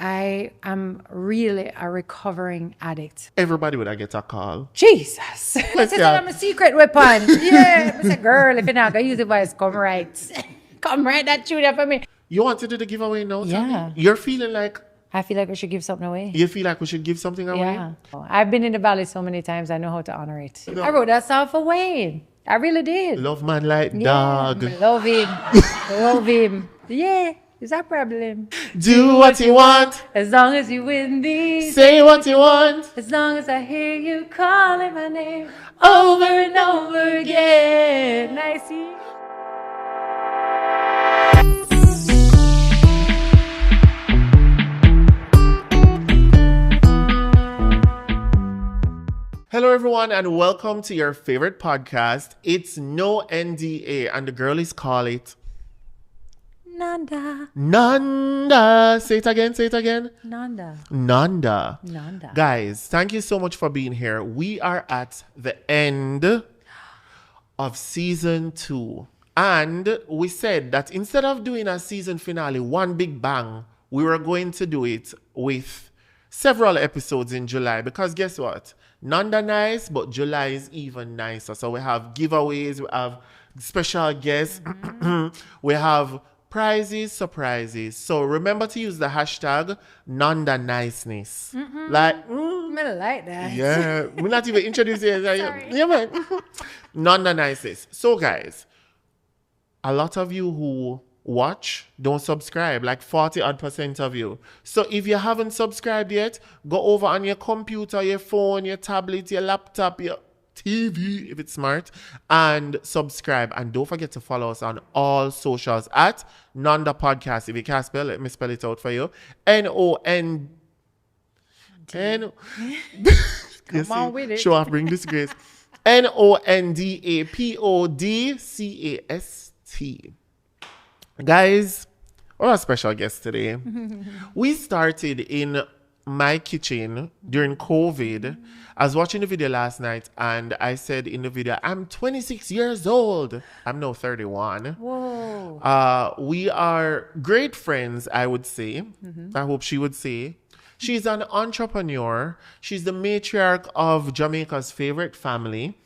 I am really a recovering addict. Everybody would I get a call. Jesus. This is I'm a secret weapon. Yeah. I said, girl, if you're not going to use the voice, come right. Come right that tune for me. You want to do the giveaway now, Tami? Yeah. You're feeling like... I feel like we should give something away. You feel like we should give something away? Yeah. I've been in the valley so many times, I know how to honor it. No. I wrote that song for Wayne. I really did. Love man like Yeah, dog. love him. Love him. Yeah, it's a problem. Do what you want. As long as you win these. Say what you want. As long as I hear you calling my name over and over again. I see. Hello, everyone, and welcome to your favorite podcast. It's No NDA, and the girlies call it Nanda. Nanda. Say it again. Say it again. Nanda. Nanda. Nanda. Guys, thank you so much for being here. We are at the end of season 2. And we said that instead of doing a season finale, one big bang, we were going to do it with several episodes in July. Because guess what? Nanda nice, but July is even nicer. So we have giveaways, we have special guests, we have prizes, surprises. So remember to use the hashtag Nanda niceness. Like, I like that. yeah, we're not even introducing it. Sorry. Yeah, man. Nanda niceness. So guys, a lot of you who watch don't subscribe, like 40% of you. So if you haven't subscribed yet, go over on your computer, your phone, your tablet, your laptop, your TV, if it's smart, and subscribe. And don't forget to follow us on all socials at nondapodcast. If you can't spell it, let me spell it out for you. N-O-N... Come on with it. Show off, bring disgrace. Nondapodcast. Guys, our special guest today. We started in my kitchen during COVID. I was watching the video last night and I said in the video, I'm 26 years old. I'm now 31. Whoa. We are great friends, I would say. I hope she would say. She's an entrepreneur. She's the matriarch of Jamaica's favorite family.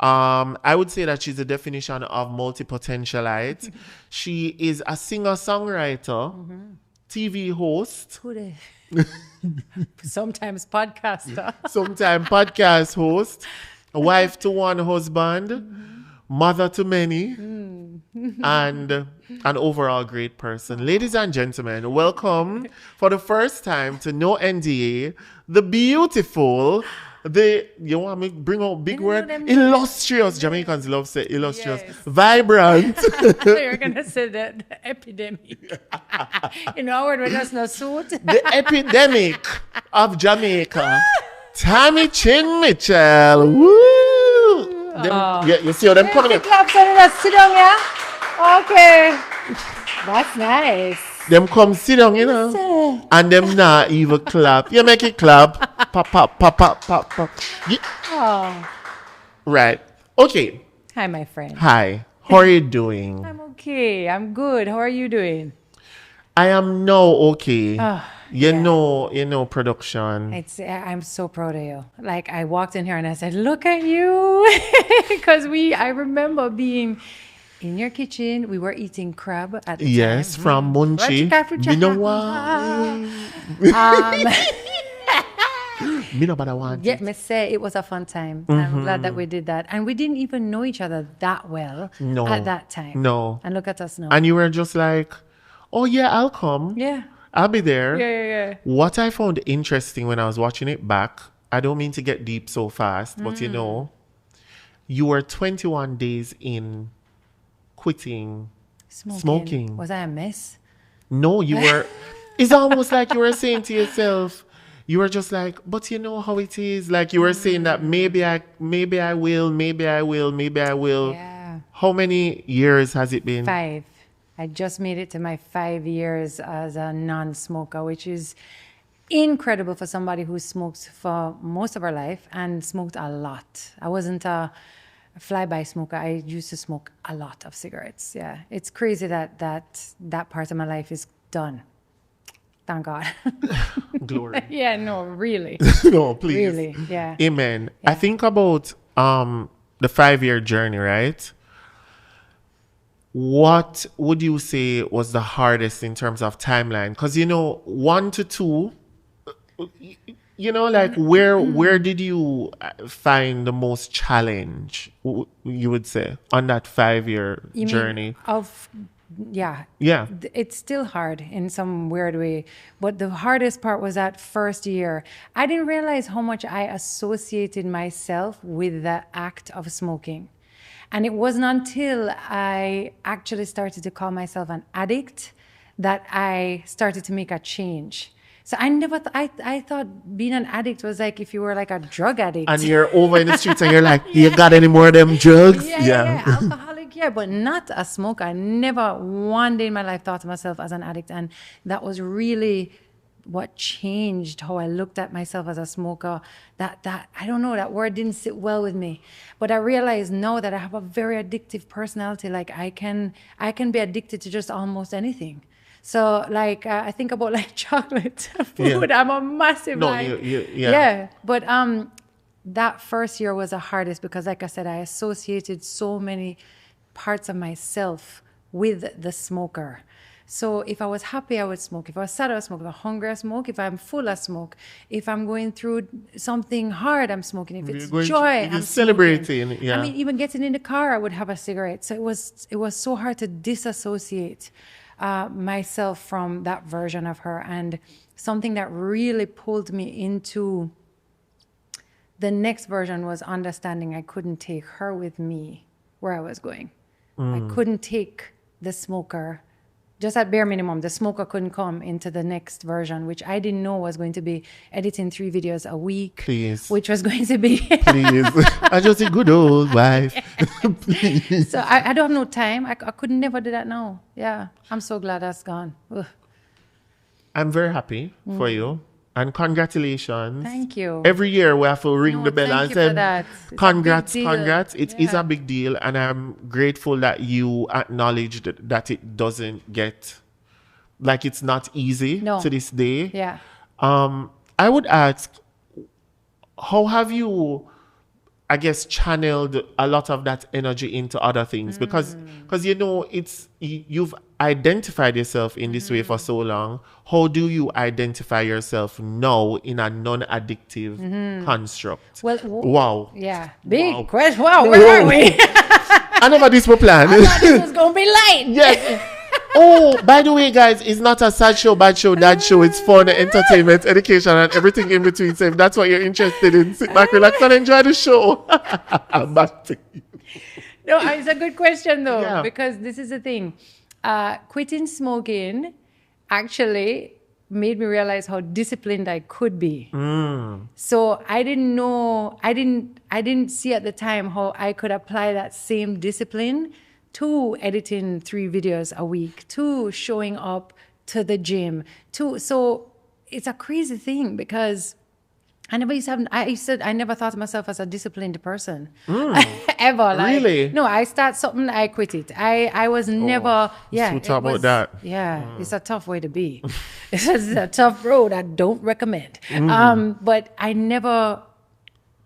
I would say that she's a definition of multi-potentialite. She is a singer-songwriter, TV host. Sometimes podcaster. Sometimes podcast host, a wife to one husband, mother to many, and an overall great person. Ladies and gentlemen, welcome for the first time to No NDA, the beautiful... you want me to bring out big word? Illustrious. Jamaicans love say illustrious. Yes. Vibrant. You're going to say the epidemic. In our word, when there's no suit. The epidemic of Jamaica. Tami Chin Mitchell. Woo! You see how them coming in? Claps on it. Sit down, yeah? Okay. That's nice. Them come sit down, you know, and them not even clap. You make it clap. Pop, pop, pop, pop, pop, pop. Yeah. Oh. Right. Okay. Hi, my friend. Hi. How are you doing? I'm okay. I'm good. How are you doing? I am now okay. You yeah. know, production. I'm so proud of you. Like, I walked in here and I said, look at you. Because I remember being in your kitchen. We were eating crab at the time. Yes, from Munchie. You know what? Me know what I want. Yeah, me say it was a fun time. I'm glad that we did that. And we didn't even know each other that well at that time. No. And look at us now. And you were just like, oh yeah, I'll come. Yeah. I'll be there. Yeah. What I found interesting when I was watching it back, I don't mean to get deep so fast, but you know, you were 21 days in quitting smoking. Was I a mess? No, you were. It's almost like you were saying to yourself, you were just like, but you know how it is. Like you were saying that maybe I will. Yeah. How many years has it been? 5. I just made it to my 5 years as a non-smoker, which is incredible for somebody who smoked for most of her life and smoked a lot. I wasn't a fly-by smoker. I used to smoke a lot of cigarettes. Yeah, it's crazy that part of my life is done. Thank God. Glory. Yeah, no, really. No, please. Really, yeah. Amen. I think about the 5-year journey, right? What would you say was the hardest in terms of timeline? Because 1 to 2, like where did you find the most challenge? You would say on that 5-year You journey. mean yeah. Yeah. It's still hard in some weird way. But the hardest part was that first year. I didn't realize how much I associated myself with the act of smoking. And it wasn't until I actually started to call myself an addict that I started to make a change. So I never, I thought being an addict was like if you were like a drug addict. And you're over in the streets and you're like, you got any more of them drugs? Yeah. Alcoholic, yeah, but not a smoker. I never one day in my life thought of myself as an addict. And that was really what changed how I looked at myself as a smoker. That I don't know, that word didn't sit well with me. But I realized now that I have a very addictive personality. Like I can be addicted to just almost anything. So like I think about like chocolate food. I'm a massive But that first year was the hardest because like I said, I associated so many parts of myself with the smoker. So if I was happy, I would smoke. If I was sad, I would smoke. If I'm hungry, I smoke. If I'm full, I smoke. If I'm going through something hard, I'm smoking. If it's joy, I'm celebrating. Yeah. I mean, even getting in the car, I would have a cigarette. So it was so hard to disassociate myself from that version of her. And something that really pulled me into the next version was understanding I couldn't take her with me where I was going. I couldn't take the smoker. Just at bare minimum, the smoker couldn't come into the next version, which I didn't know was going to be editing 3 videos a week. Please. Which was going to be... Please. I just a good old wife. So I don't have no time. I could never do that now. Yeah. I'm so glad that's gone. Ugh. I'm very happy for you. And congratulations. Thank you. Every year we have to ring the bell and say, congrats. It is a big deal. And I'm grateful that you acknowledged that it doesn't get, like it's not easy to this day. Yeah. I would ask, how have you, I guess, channeled a lot of that energy into other things? Because you've identified yourself in this way for so long. How do you identify yourself now in a non-addictive construct? Well, wow. Yeah. Big question. Wow, where are we? I never this was planned. I thought this was going to be light. Yes. Oh, by the way, guys, it's not a sad show, bad show, dad show. It's fun, entertainment, education, and everything in between. So if that's what you're interested in, sit back, relax, and enjoy the show. Back to you. No, it's a good question, though, because this is the thing. Quitting smoking actually made me realize how disciplined I could be. So I didn't know, I didn't see at the time how I could apply that same discipline to editing 3 videos a week, to showing up to the gym, so it's a crazy thing because I never thought of myself as a disciplined person ever. Like, really? No, I start something, I quit it. I was never. So talk about that. Yeah, it's a tough way to be. It's a tough road. I don't recommend. But I never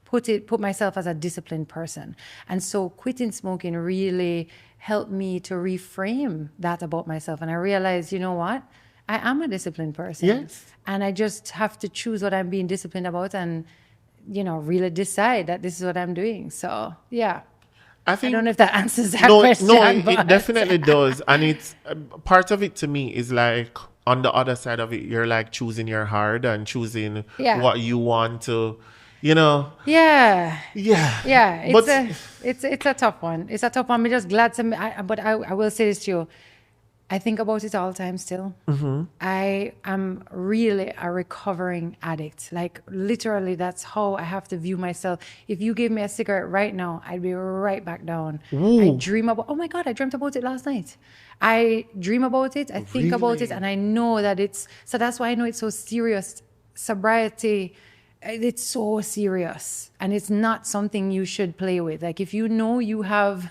put myself as a disciplined person, and so quitting smoking really helped me to reframe that about myself. And I realized, you know what? I am a disciplined person. Yes. And I just have to choose what I'm being disciplined about and, really decide that this is what I'm doing. So, yeah. I don't know if that answers that question. No, it definitely does. And it's part of it to me is like on the other side of it, you're like choosing your heart and choosing what you want to, Yeah. It's a tough one. It's a tough one. I'm just glad but I will say this to you. I think about it all the time still. I am really a recovering addict. Like literally, that's how I have to view myself. If you gave me a cigarette right now, I'd be right back down. I dream about, oh my God, I dreamt about it last night. I dream about it, I think about it, and I know that so that's why I know it's so serious. Sobriety, it's so serious. And it's not something you should play with. Like if you know you have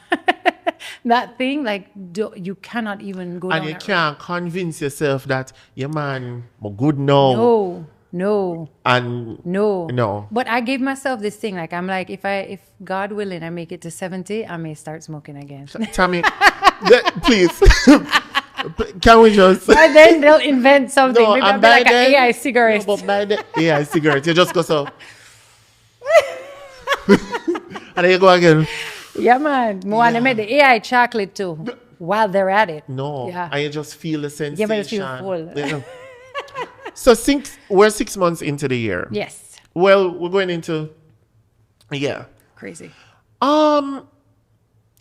that thing, like, you cannot even go And down you that road. can't convince yourself that, yeah, man, I'm good now. No. No. But I gave myself this thing. Like, I'm like, if God willing, I make it to 70, I may start smoking again. Tammy, please. Can we just... And then they'll invent something. No, Maybe and I'll be by like then, an AI cigarette. No, but by the AI cigarette, you just go so... and then you go again. Yeah, man. I want to make the AI chocolate too. While they're at it. No. Yeah. And you just feel the sensation. Yeah, but it feels full. Yeah. So we're 6 months into the year. Yes. Well, we're going into... Yeah. Crazy. I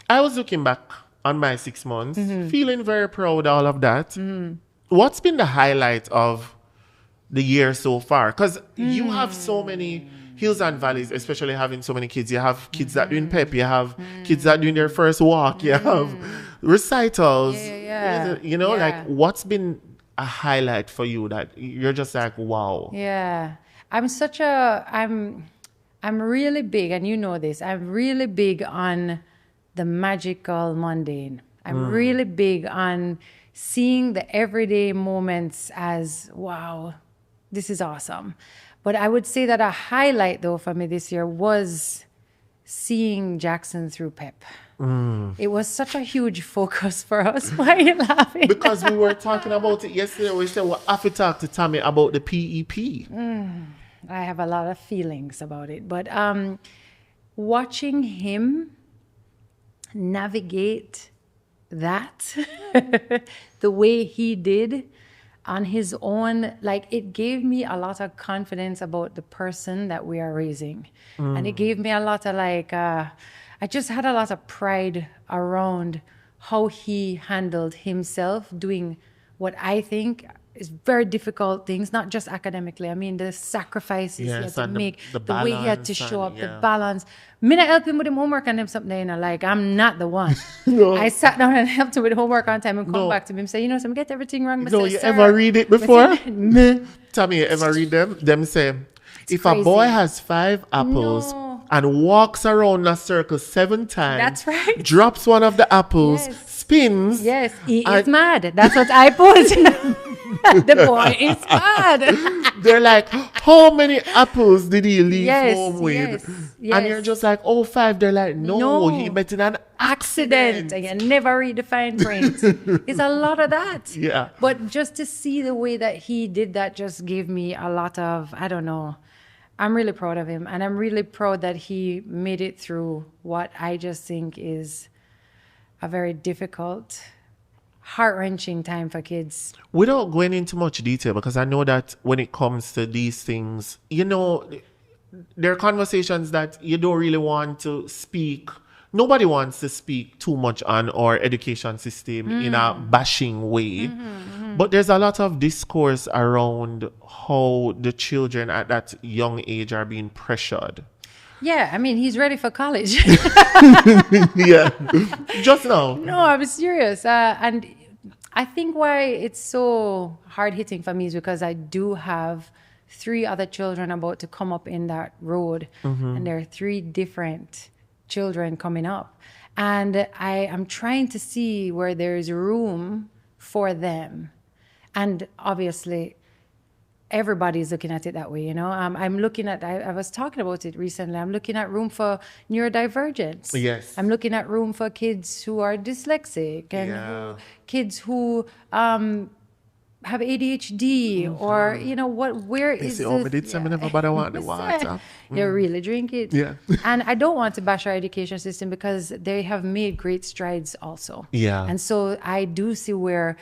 was looking back on my 6 months, feeling very proud of all of that. What's been the highlight of the year so far? Because you have so many hills and valleys, especially having so many kids. You have kids that doing pep, you have kids that doing their first walk, you have recitals. Yeah. You know, Yeah. like, what's been a highlight for you that you're just like, wow? Yeah. I'm really big, and you know this, I'm really big on the magical mundane. I'm really big on seeing the everyday moments as, wow, this is awesome. But I would say that a highlight, though, for me this year was seeing Jackson through PEP. It was such a huge focus for us. Why are you laughing? Because we were talking about it yesterday. We said, well, I have to talk to Tammy about the PEP. I have a lot of feelings about it. But watching him navigate that the way he did on his own, like, it gave me a lot of confidence about the person that we are raising. And it gave me a lot of I just had a lot of pride around how he handled himself doing what I think is very difficult things, not just academically. I mean, the sacrifices he had to make, the way he had to show up, the balance. Me not help him with him homework and him something, you know, like, I'm not the one. No. I sat down and helped him with homework on time and come back to him and say, you know, some get everything wrong. No, you ever read it before? Tammy, you ever read them? Them say, if crazy. a boy has 5 apples and walks around a circle 7 times, that's right, drops one of the apples, spins. Yes, he is mad. That's what I put. The boy is mad. They're like, how many apples did he leave home with? Yes. And you're just like, oh, 5. They're like, no. He met in an accident. And you never read the fine print. It's a lot of that. Yeah. But just to see the way that he did that just gave me a lot of, I don't know. I'm really proud of him. And I'm really proud that he made it through what I just think is a very difficult, heart-wrenching time for kids. Without going into much detail, because I know that when it comes to these things, you know, there are conversations that you don't really want to speak. Nobody wants to speak too much on our education system in a bashing way. But there's a lot of discourse around how the children at that young age are being pressured. Yeah, I mean, he's ready for college. Yeah, just now. No, I'm serious. And I think why it's so hard-hitting for me is because I do have 3 other children about to come up in that road. And there are 3 different children coming up. And I am trying to see where there's room for them. And obviously, everybody's looking at it that way, you know. I'm looking at, I was talking about it recently, I'm looking at room for neurodivergence. Yes. I'm looking at room for kids who are dyslexic and kids who have ADHD or, you know, where is this? Oh, did something about I want the water. You really drink it. Yeah. And I don't want to bash our education system because they have made great strides also. Yeah. And so I do see where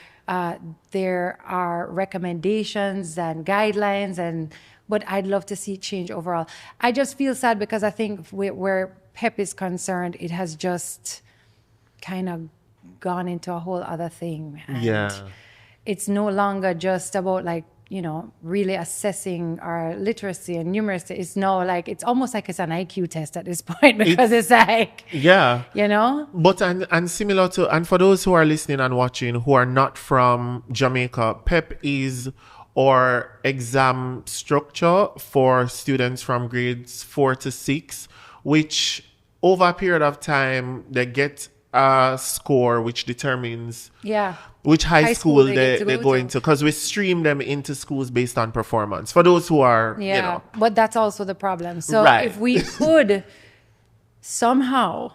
there are recommendations and guidelines, but I'd love to see change overall. I just feel sad because I think where PEP is concerned, it has just kind of gone into a whole other thing. And it's no longer just about, like, you know, really assessing our literacy and numeracy. It's now like, it's almost like it's an IQ test at this point because it's like, you know? But, and similar to, and for those who are listening and watching who are not from Jamaica, PEP is our exam structure for students from grades 4 to 6, which over a period of time, they get score which determines Yeah. which high school they they go into, because we stream them into schools based on performance for those who are, Yeah. you know. But that's also the problem. So Right. if we could somehow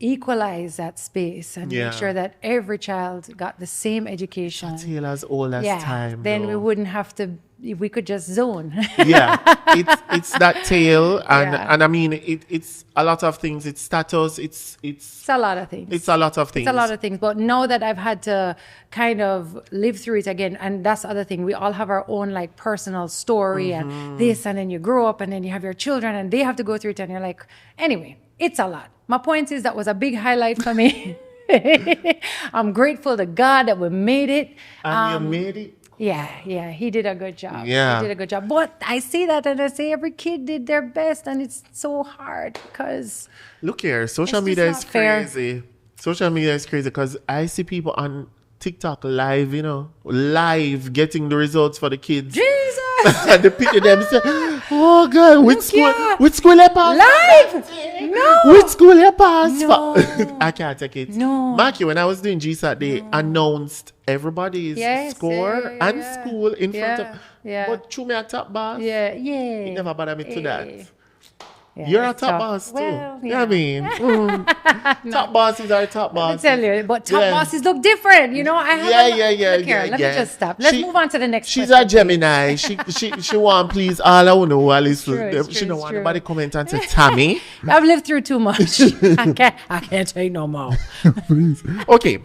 equalize that space and Yeah. make sure that every child got the same education. Till as old as time. Then we though. wouldn't have to, if we could just zone. Yeah, it's that tail, and Yeah. and I mean it's a lot of things. It's status. It's It's a lot of things. it's a lot of things. It's a lot of things. But now that I've had to kind of live through it again, and that's the other thing, we all have our own like personal story Mm-hmm. and this, and then you grow up and then you have your children and they have to go through it, and you're like, anyway, it's a lot. My point is that was a big highlight for me. I'm grateful to God that we made it. And you made it. Yeah, he did a good job. Yeah. He did a good job. But I see that and I say every kid did their best, and it's so hard because Look here, social It's media just is not fair. crazy. Social media is crazy because I see people on TikTok live, you know, live getting the results for the kids. Jesus! And they pity them say, oh God, which here. school you pass? Live! No! Which school you pass? No. I can't take it. No. Marky, when I was doing GSAT, they announced everybody's Yes, score yeah, and yeah. school in front of. Yeah. But through me a top boss. Yeah. It never bothered me to that. Yeah, You're a it's top tough. boss too. Well, You know what I mean? Top bosses are top Let me bosses. tell you, but top Yeah. bosses look different. You know, I have Look here, let me just stop. Let's move on to the next She's question. a Gemini. She want please all I know at least. True, it's She true, don't it's want true. nobody comment and say Tammy. I've lived through too much. I can't take no more. Okay,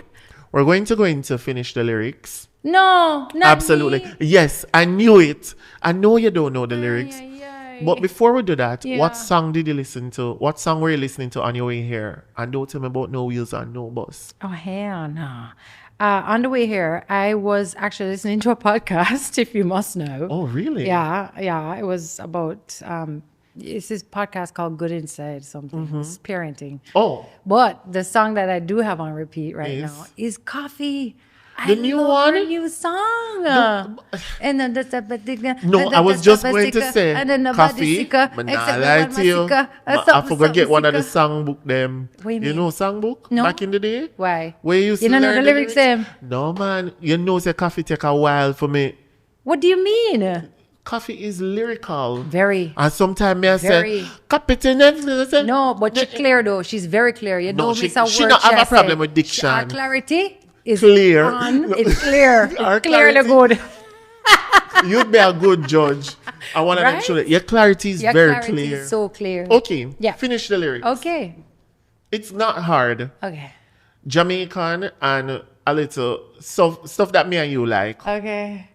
we're going to go into finish the lyrics. No, not Absolutely. me. Yes, I knew it. I know you don't know the lyrics. Ay, ay, ay. But before we do that, Yeah. what song did you listen to? What song were you listening to on your way here? And don't tell me about No Wheels and No Bus. Oh, hell no. On the way here, I was actually listening to a podcast, if you must know. Oh, really? Yeah. It was about, it's this podcast called Good Inside something. Mm-hmm. It's parenting. Oh, But the song that I do have on repeat right Is? now is Coffee. The new one? Her new song. And then no, I was just going to say Coffee. But nah, I lie to you. I forgot get one of the songbook them. What you You mean? know songbook? No. Back in the day? Why? Where you used You to don't know learn the lyrics them? No, man. You know say Coffee take a while for me. What do you mean? Coffee is lyrical. Very. And sometimes I Very. say, Captain Netflix. No, but she's clear though. She's very clear. You No, don't she- miss a word. she not have a say. problem with diction. Our clarity is Clear. on. It's clear. Our It's clearly clarity- good. You'd be a good judge. I want to make Right? sure that your clarity is Your very clarity clear. is so clear. Okay. Yeah. Finish the lyrics. Okay. It's not hard. Okay. Jamaican and a little stuff that me and you like. Okay.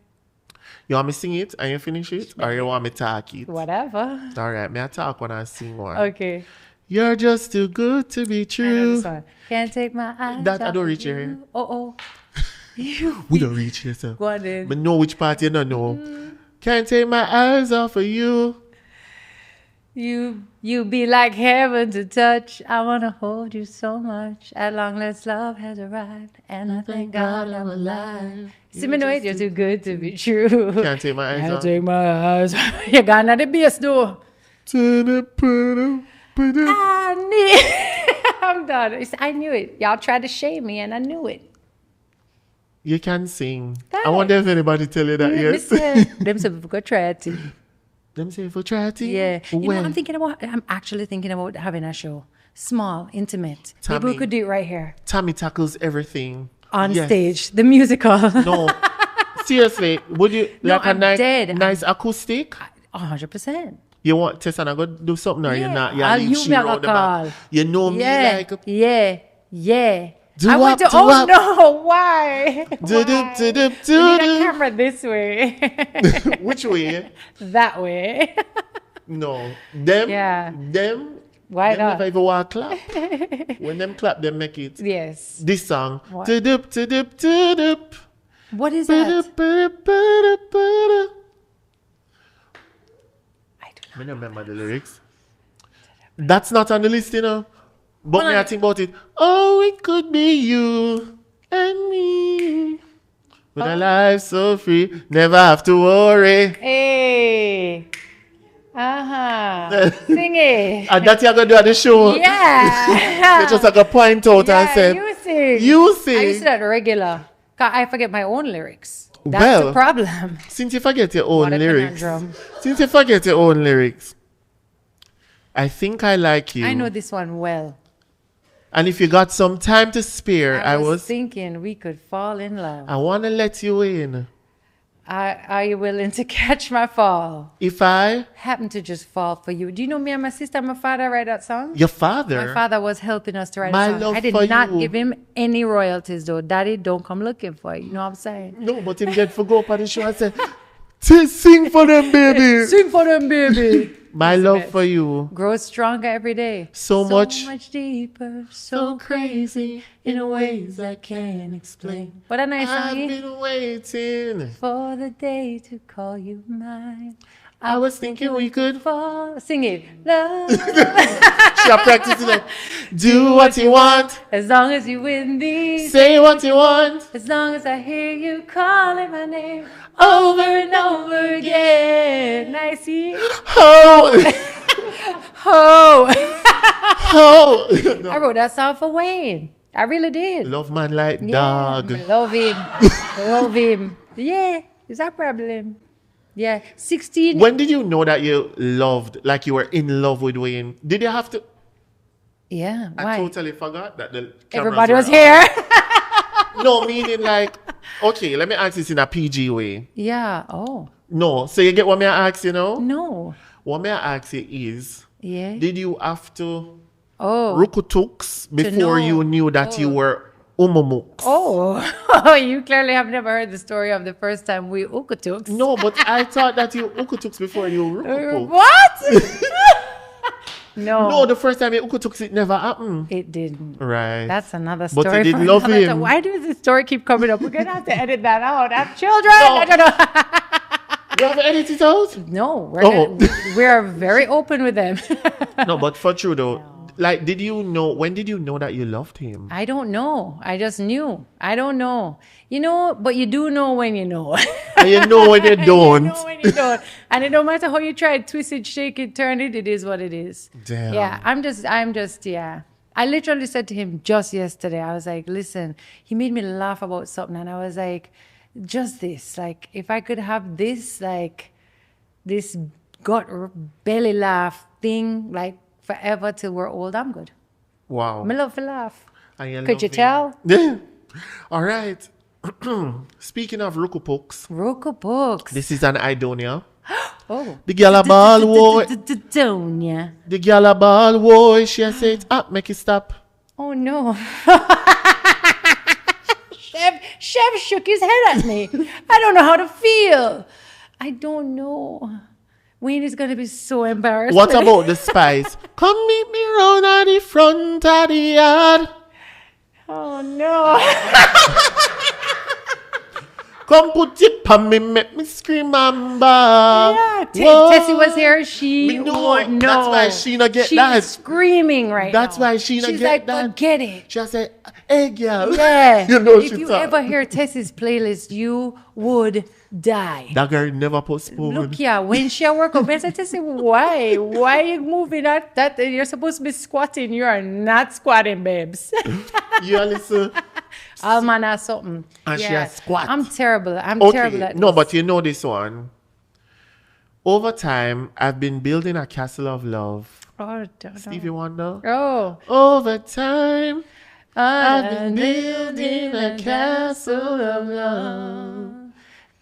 You want me sing it and you finish it? Or you want me talk it? Whatever. All right. Me I talk when I sing one. Okay. You're just too good to be I know true. this one. Can't take my eyes That I off don't of reach your you. hair. Oh. You. We don't reach here, sir. Go on then. But know which part you don't know. Can't take my eyes off of you. You be like heaven to touch. I wanna hold you so much. At long last love has arrived, and I thank God I'm alive. See me know it, you're too good to be true. Can't take my eyes Can't off. take my eyes. You gone at the base though. I'm done. I knew it. Y'all tried to shame me, and I knew it. You can sing. I Thanks. wonder if anybody tell you that yes. Them some people try it. Them say for charity. Yeah. You know, When? I'm actually thinking about having a show. Small, intimate. Maybe Tammy. we could do it right here. Tammy tackles everything. On Yes. stage. The musical. No. Seriously, would you No, like a I'm nice, dead. nice acoustic? 100%. You want Tessan to go do something or Yeah, you're not? You I'll leave use she me a round the back. call. You know me like Yeah. Do I went up, to, do oh up. no, why? do do Why? do do We need a do camera this way. do. Which way? That way. No. Them. Yeah. Them. Why them not? never even want clap. When them clap, them make it. Yes. This song. What? Tudup, tudup, tudup. What is that? Tudup, tudup, tudup, tudup. I do I don't remember the lyrics. That's not on the list, you know. But Hold me, I on. think about it. Oh, it could be you and me. With a life so free, never have to worry. Hey. Sing it. And that you're going to do at the show. Yeah. You just like a point out and say, you sing. You sing. I used to do that regular. 'Cause I forget my own lyrics. That's Well, the problem. Since you forget your own What a lyrics. conundrum. Since you forget your own lyrics. I think I like you. I know this one well. And if you got some time to spare, I was thinking we could fall in love. I want to let you in. Are you willing to catch my fall? If I... Happen to just fall for you. Do you know me and my sister and my father write that song? Your father? My father was helping us to write My a song. love I did for not you. give him any royalties though. Daddy, don't come looking for you. You know what I'm saying? No, but him get for go up on the show and say, sing for them, baby. Sing for them, baby. My love for you. Grow stronger every day. So much deeper, so crazy in ways I can't explain. What a nice I've song. been waiting. For the day to call you mine. I was thinking we could... fall. Sing it. Love. She a practicing it. Do what you want. As long as you win these. Say what you want. As long as I hear you calling my name over and over again. I see. Oh. Oh. Oh. I wrote that song for Wayne. I really did. Love man like Yeah, dog. I love him. Love him. Yeah, is that problem? Yeah, 16. When did you know that you loved, like you were in love with Wayne? Did you have to? Yeah, I why? totally forgot that the cameras Everybody were was on. here. No, meaning like, okay, let me ask this in a PG way. Yeah, oh, No, so you get what me I ask you now? no. What me I ask you is, Yeah. did you have to Oh. rukutuks before know. you knew that you were umumuks? Oh, you clearly have never heard the story of the first time we ukatuks. No, but I thought that you ukutuks before you rukutuks. What? No. No, the first time you ukutuks, it never happened. It didn't. Right. That's another But story. you did for love another him. time. Why does this story keep coming up? We're going to have to edit that out. I have children. No. I don't know. You have to edit it out? No, Oh. we're very open with them. No, but for true though, like, when did you know that you loved him? I don't know. I just knew. I don't know. You know, but you do know when you know. And you know when you don't. You know when you don't. And it don't matter how you try, twist it, shake it, turn it, it is what it is. Damn. Yeah, I'm just, yeah. I literally said to him just yesterday, I was like, listen, he made me laugh about something. And I was like, just this, like, if I could have this, like, this gut belly laugh thing, like, forever till we're old, I'm good. Wow. I love to laugh. And Could you love tell? him. Yeah. All right. Speaking of rukupuks, Roku books. this is an Idonia. Oh. The gal a ball boy. Donia. The gal a ball boy. She a say it up, make it stop. Oh no. Chef shook his head at me. I don't know how to feel. I don't know. Wayne is gonna be so embarrassed. What about the spice? Come meet me round at the front of the yard. Oh no. Come put it on me, make me scream and ball. Yeah, Whoa. Tessie was here. She Me know. would know. That's why she not get She's that. screaming right That's now. why she not She's get like, that. forget it. She say, hey girl. Yeah. You know if she you talk. ever hear Tessie's playlist, you would die. That girl never postponed. Look, yeah, when she at work, I said, Tessie, why? Why are you moving that? You're supposed to be squatting. You are not squatting, babes. You listen. Alman or something. And she a squat. I'm terrible. I'm terrible Okay, at no, this. but you know this one. Over time, I've been building a castle of love. Oh, don't know. Stevie Wonder. Oh. Over time, I've been building building a castle of love.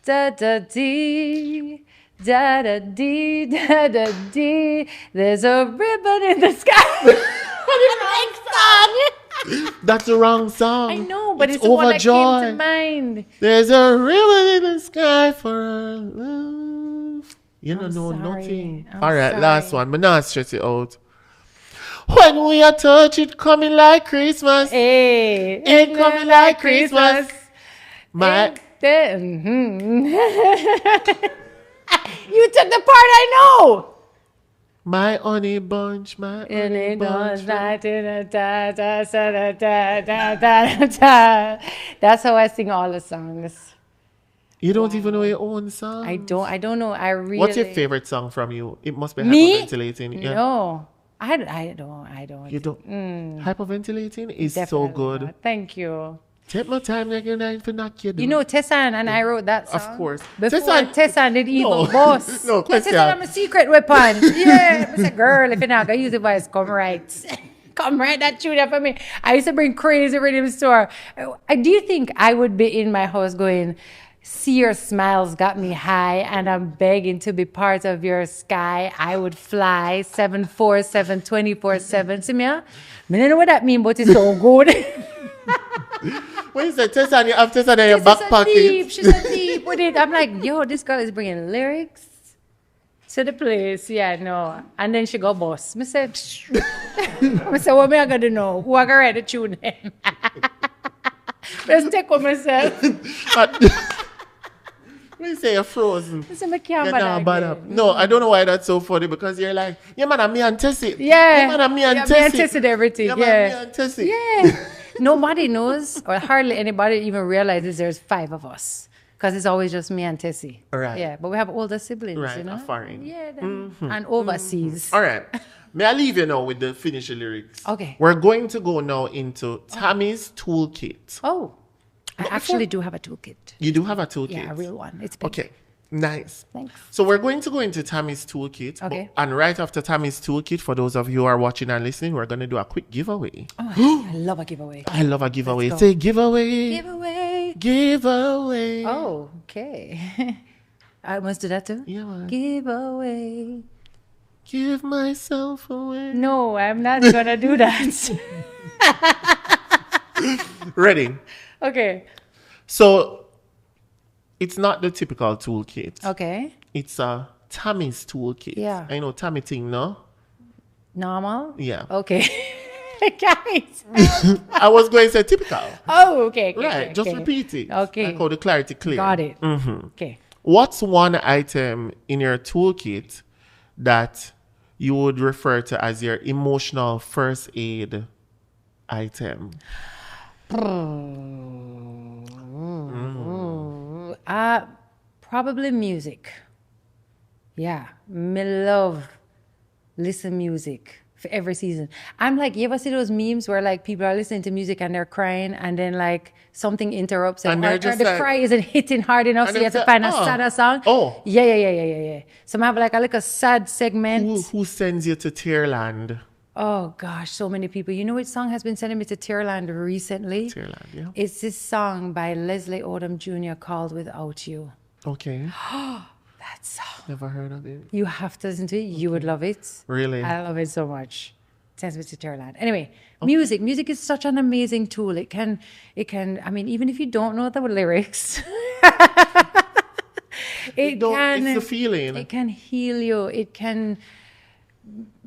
Da da dee, da da dee, da da dee. There's a ribbon in the sky. That's the wrong song. I know, but it's the one that came to mind. There's a ribbon in the sky for our love. You don't know sorry. nothing. I'm All right, sorry. last one. But not stress it out. When we are touch it coming like Christmas. Hey, Ain't coming like Christmas. My Mhm. You took the part I know. my honey bunch, my And honey it bunch. goes like da da da da da da da da da. That's how I sing all the songs. You don't even know your own song. I don't know. I really. What's your favorite song from you? It must be Me? Hyperventilating. Yeah. No, I don't. You don't. Hyperventilating is so Definitely good. not. Thank you. Take my time, like you're for knock you down. You know Tessan and I wrote that song. Of course. Before Tessan did evil boss. No, Yeah, question. Tessan, I'm a secret weapon. Yeah. I said, girl, if you're not gonna use the voice, come right. Come right that tune up for me. I used to bring crazy rhythm store. Do you think I would be in my house going, see your smiles got me high and I'm begging to be part of your sky. I would fly 747 24/7. See me? I don't know what that means, but it's so good. When you say Tessan, you have Tessan in your back pocket. She's a deep with it. I'm like, yo, this girl is bringing lyrics to the place. Yeah, no. And then she go boss. I said, what am I going to know? Who I going to write the tune then? Let's take on myself. When you say you're frozen, I said, I can't you're not bad up. No, I don't know why that's so funny because you're like, yeah, man, me and Tessie. Yeah. Yeah, man, me and Yeah, Tessie. me and Tessie did everything. Yeah, Yeah. man, me and Tessie. Yeah. Nobody knows, or hardly anybody even realizes there's 5 of us. Because it's always just me and Tessie. Right. Yeah, but we have older siblings, Right, you know? a foreign. Yeah, and overseas. All right. May I leave you now with the finished lyrics? Okay. We're going to go now into Tammy's toolkit. Oh, I actually do have a toolkit. You do have a toolkit? Yeah, a real one. It's big. Okay. Nice. Thanks. So we're going to go into Tammy's toolkit. Okay. And right after Tammy's toolkit, for those of you who are watching and listening, we're going to do a quick giveaway. Oh, I love a giveaway. I love a giveaway. Let's go. Say giveaway. Giveaway. Giveaway. Oh, okay. I must do that too? Yeah, man. Giveaway. Give myself away. No, I'm not going to do that. Ready? Okay. So it's not the typical toolkit. Okay. It's a Tammy's toolkit. Yeah. I know Tammy thing, no? Normal? Yeah. Okay. Guys. I was going to say typical. Oh, okay. Right. Just repeat it. Okay. Like how the clarity clear. Got it. Mm-hmm. Okay. What's one item in your toolkit that you would refer to as your emotional first aid item? Probably music. Yeah. Me love listen music for every season. I'm like, you ever see those memes where like people are listening to music and they're crying and then like something interrupts And they're or just the like- cry isn't hitting hard enough, And so you have it's to find a like, oh. sadder song. Oh. Yeah. So I have like a sad segment. Who sends you to Tearland? Oh gosh, so many people. You know which song has been sending me to Tearland recently? Tearland, yeah. It's this song by Leslie Odom Jr. called Without You. Okay. That song. Never heard of it. You have to listen to it. You would love it. Really? I love it so much. Sends me to Tearland. Anyway, music. Music is such an amazing tool. It can, I mean, even if you don't know the lyrics, It's the feeling. It can heal you. It can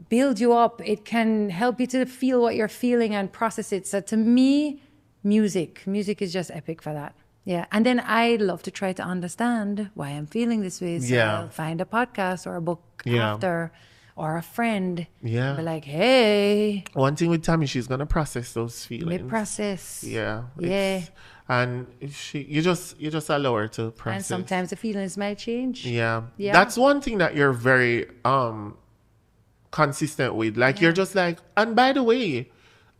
build you up. It can help you to feel what you're feeling and process it. So to me, music is just epic for that. Yeah. And then I love to try to understand why I'm feeling this way. So Yeah. I'll find a podcast or a book Yeah. after or a friend. Yeah. Be like, hey, One thing with Tammy, she's gonna process those let me feelings. process. Yeah. Yeah. And you just allow her to process. And sometimes the feelings might change. Yeah. Yeah. That's one thing that you're very consistent with. Like you're just like, and by the way,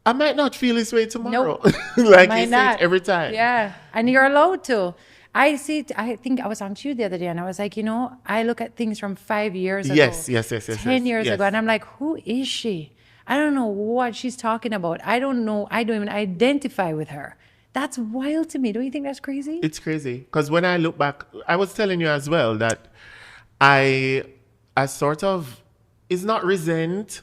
I might not feel this way tomorrow. Like Might you say not. it every time. Yeah. And you're allowed to. I see it, I think I was on to you the other day and I was like, you know, I look at things from 5 years ago. Yes. 10 years ago. And I'm like, who is she? I don't know what she's talking about. I don't know. I don't even identify with her. That's wild to me. Don't you think that's crazy? It's crazy. Because when I look back, I was telling you as well that I sort of, it's not resent,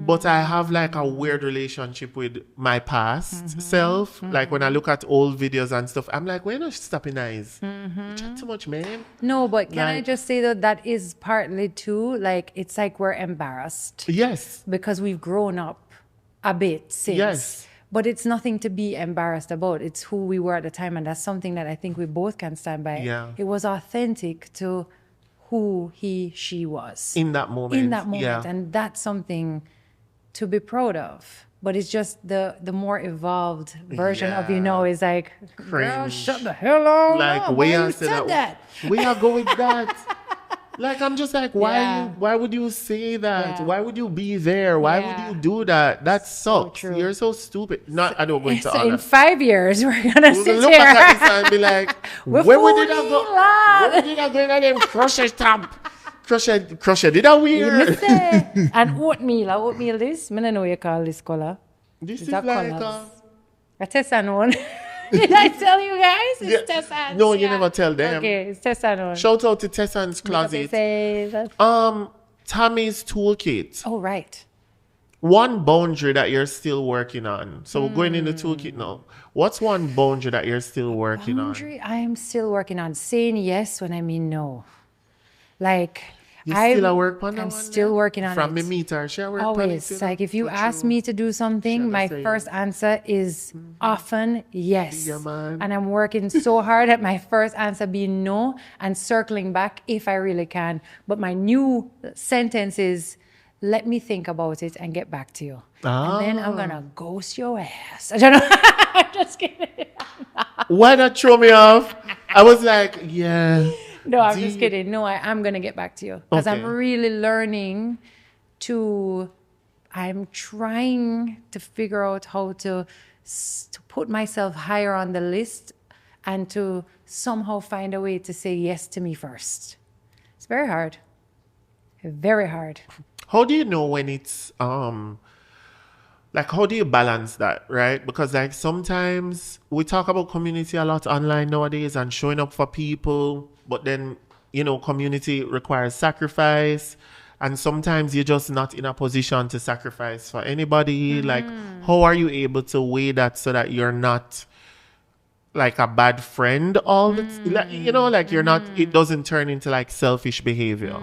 but I have like a weird relationship with my past self. Like when I look at old videos and stuff, I'm like, why not stopping eyes? You chat too much, man. No, but can I Like- just say that is partly too, like, it's like we're embarrassed Yes. because we've grown up a bit since. Yes. But it's nothing to be embarrassed about. It's who we were at the time. And that's something that I think we both can stand by. Yeah. It was authentic to who she was. In that moment. In that moment. Yeah. And that's something to be proud of. but it's just the more evolved version of Yeah. is like, girl, Cringe. shut the hell up. Like, Why we you are said that? We are going with that. Like, I'm just like, Yeah. why would you say that? Yeah. Why would you be there? Why would Yeah. you do that? That So sucks. true. You're so stupid. Not, I don't go into So all in that. 5 years, we're gonna We're sit gonna look here. back at this and be like, We're where we did I fooling, go? lad. Where we did I go in them crochet top? Crochet, did I You wear? must say. And oatmeal this. I don't know what you call this color. This is that like, colours? A Tessan one. Did I tell you guys? It's Yeah. Tessan. No, you never tell them. Okay, it's Tessan one. Shout out to Tessan's Look up, Closet. it says- Tammy's Toolkit. Oh, right. One boundary that you're still working on. So we're going in the toolkit now. What's one boundary that you're still working Boundary, I am still working on saying yes when I mean no. Like, on? You still a work on that I'm one still there? working on From it. me meet her, she a work on it Always. too, Like, if you for ask true. me to do something, Shall I my say first answer is often yes. Yeah, man. And I'm working so hard at my first answer being no and circling back if I really can. But my new sentence is, let me think about it and get back to you. And then I'm going to ghost your ass. I don't know. I'm just kidding. Why that throw me off? I was like, yeah. No, I'm just kidding. No, I'm going to get back to you. Because I'm Okay. really learning I'm trying to figure out how to put myself higher on the list and to somehow find a way to say yes to me first. It's very hard. Very hard. How do you know when it's like how do you balance that, right? Because like sometimes we talk about community a lot online nowadays and showing up for people, but then community requires sacrifice, and sometimes you're just not in a position to sacrifice for anybody. Like, how are you able to weigh that so that you're not like a bad friend all the like you're not, it doesn't turn into like selfish behavior.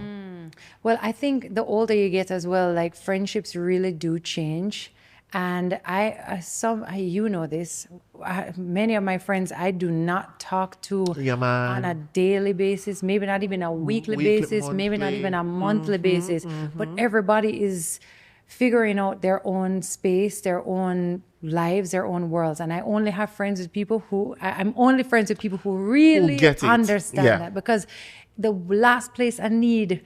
Well, I think the older you get as well, like friendships really do change. And you know this, many of my friends I do not talk to Yeah, man. on a daily basis, maybe not even a weekly basis, maybe not monthly. even a monthly basis. But everybody is figuring out their own space, their own lives, their own worlds. And I only have friends with people I'm only friends with people who really get it. understand Yeah. that. Because the last place I need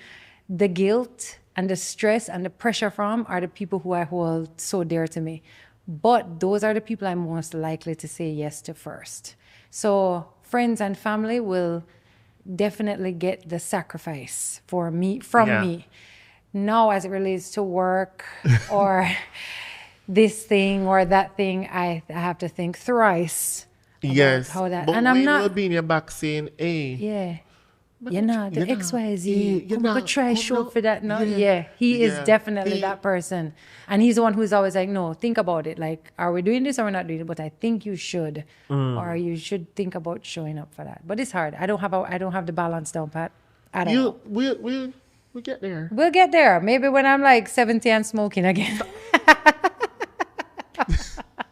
the guilt and the stress and the pressure from are the people who I hold so dear to me. But those are the people I'm most likely to say yes to first. So friends and family will definitely get the sacrifice from me. Now, as it relates to work or this thing or that thing, I have to think thrice about Yes. how that. But And I'm Wayne not. will be in your back saying, hey. Yeah. You know, the you know, XYZ. you Come know, on, try come show on. for that. No, Yeah. yeah. He is Yeah. definitely He- that person. And he's the one who's always like, no, think about it. Like, are we doing this or we're not doing it? But I think you should. Or you should think about showing up for that. But it's hard. I don't have the balance down, Pat. At all. We'll get there. We'll get there. Maybe when I'm like 70 and smoking again.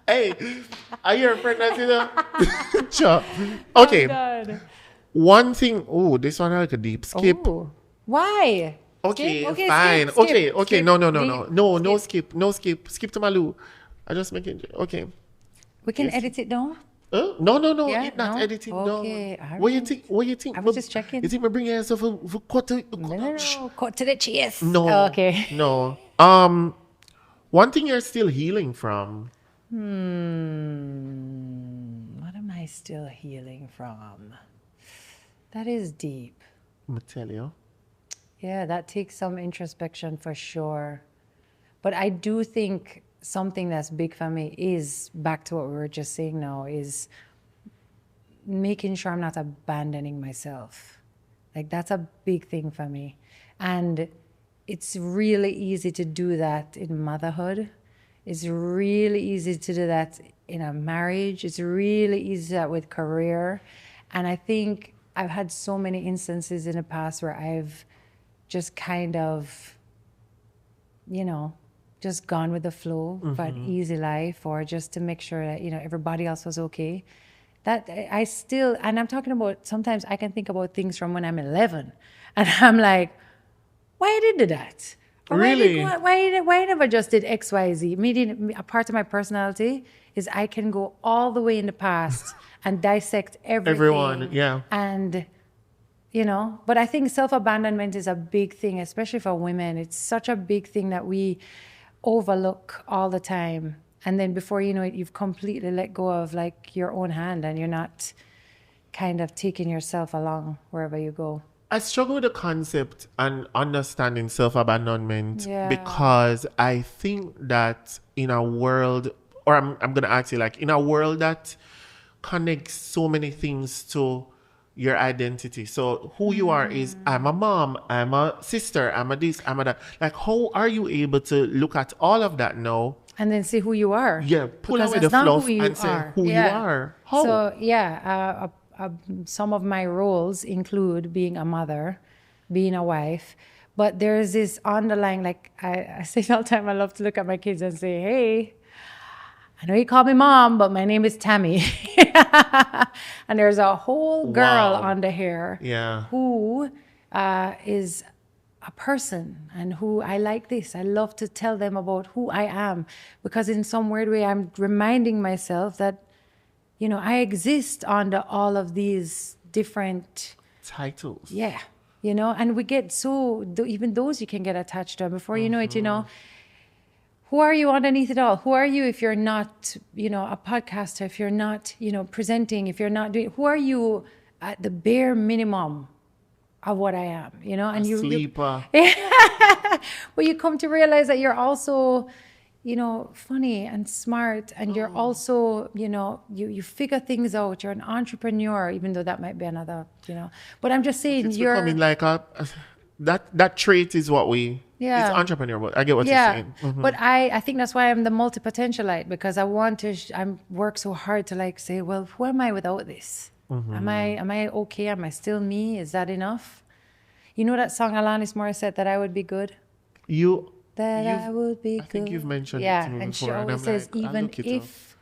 Hey, are you pregnant? Sure. Okay. God. One thing. Oh, this one I like a deep skip. Ooh. Why? Okay, Skip? Okay, fine. skip, Okay, skip, okay. skip. No, skip. No skip. Skip to Malou. I just make it. Okay. We can edit it down? No. Yeah, It's not no? edited. Okay, No. all What you right. think? What you think? I was just checking. You think me bring yourself for cut? No. Cut to the chase. No. Oh, okay. No. One thing you're still healing from. What am I still healing from? That is deep. I'm gonna tell you. Yeah, that takes some introspection for sure. But I do think something that's big for me is back to what we were just saying now is making sure I'm not abandoning myself. Like that's a big thing for me. And it's really easy to do that in motherhood. It's really easy to do that in a marriage. It's really easy to do that with career. And I think I've had so many instances in the past where I've just kind of, just gone with the flow for an easy life or just to make sure that, everybody else was okay. That I still, and I'm talking about, sometimes I can think about things from when I'm 11 and I'm like, why I did that? But Really? why I never just did X, Y, Z? Meaning, a part of my personality is I can go all the way in the past and dissect everything. Everyone, yeah. And, but I think self-abandonment is a big thing, especially for women. It's such a big thing that we overlook all the time. And then before you know it, you've completely let go of like your own hand and you're not kind of taking yourself along wherever you go. I struggle with the concept and understanding self-abandonment Yeah. because I think that in a world, or I'm going to ask you, like in a world that connects so many things to your identity. So who you are is, I'm a mom, I'm a sister, I'm a this, I'm a that. Like, how are you able to look at all of that now? And then see who you are. Yeah, pull Because away the it's not fluff who you and say are. who Yeah. you are. How? So, some of my roles include being a mother, being a wife, but there's this underlying, like I say all the time, I love to look at my kids and say, hey, I know you call me mom, but my name is Tammy. And there's a whole girl Wow. under here Yeah. who is a person and who I like this. I love to tell them about who I am because in some weird way, I'm reminding myself that, I exist under all of these different Titles. yeah, and we get even those you can get attached to. And before you know it, who are you underneath it all? Who are you if you're not, a podcaster, if you're not, presenting, if you're not doing, who are you at the bare minimum of what I am, and Sleeper. but you come to realize that you're also, funny and smart, and you're also, you figure things out. You're an entrepreneur, even though that might be another, But I'm just saying, It's you're becoming like that trait is what we. Yeah. It's entrepreneur, but I get what you're saying. But I think that's why I'm the multi-potentialite, because I want to I work so hard to like say, well, who am I without this? Am I okay? Am I still me? Is that enough? You know that song Alanis Morissette, that I would be good? I would be good. I think you've mentioned it to me and before, she and always I'm says, like, I'll even look it up. if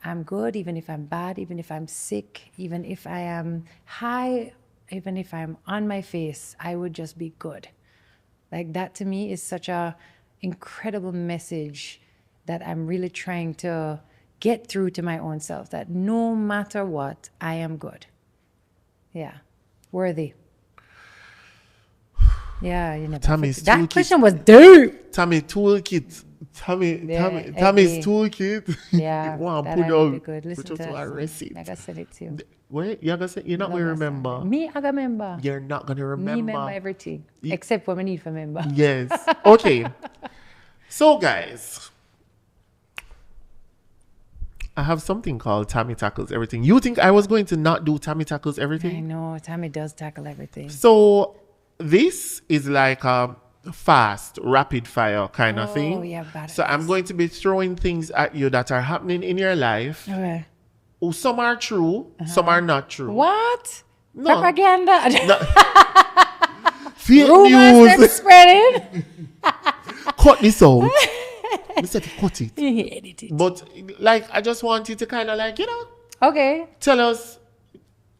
I'm good, even if I'm bad, even if I'm sick, even if I am high, even if I'm on my face, I would just be good. Like that to me is such a incredible message that I'm really trying to get through to my own self, that no matter what, I am good. Yeah. Worthy. Yeah, you never. Tammy's That toolkit. question was deep. Tammy toolkit. Tammy's heavy. toolkit. Yeah. Wow, that put I would be out. good. Listen Put to out that a song. receipt. I gotta send it to you. Wait, you're not gonna remember. Me, I remember. You're not gonna Me remember. remember everything. Except what we need to remember. Yes. Okay. So guys, I have something called Tammy Tackles Everything. You think I was going to not do Tammy Tackles I Everything? know. Tammy does tackle everything. So this is like a fast, rapid fire kind of thing. Oh, yeah, badass. So I'm going to be throwing things at you that are happening in your life. Okay. Oh, some are true, some are not true. What? No. Propaganda? Fake Rumors them news. spreading? Cut this out. I said cut it. Edit it. But like, I just want you to kind of like, Okay. tell us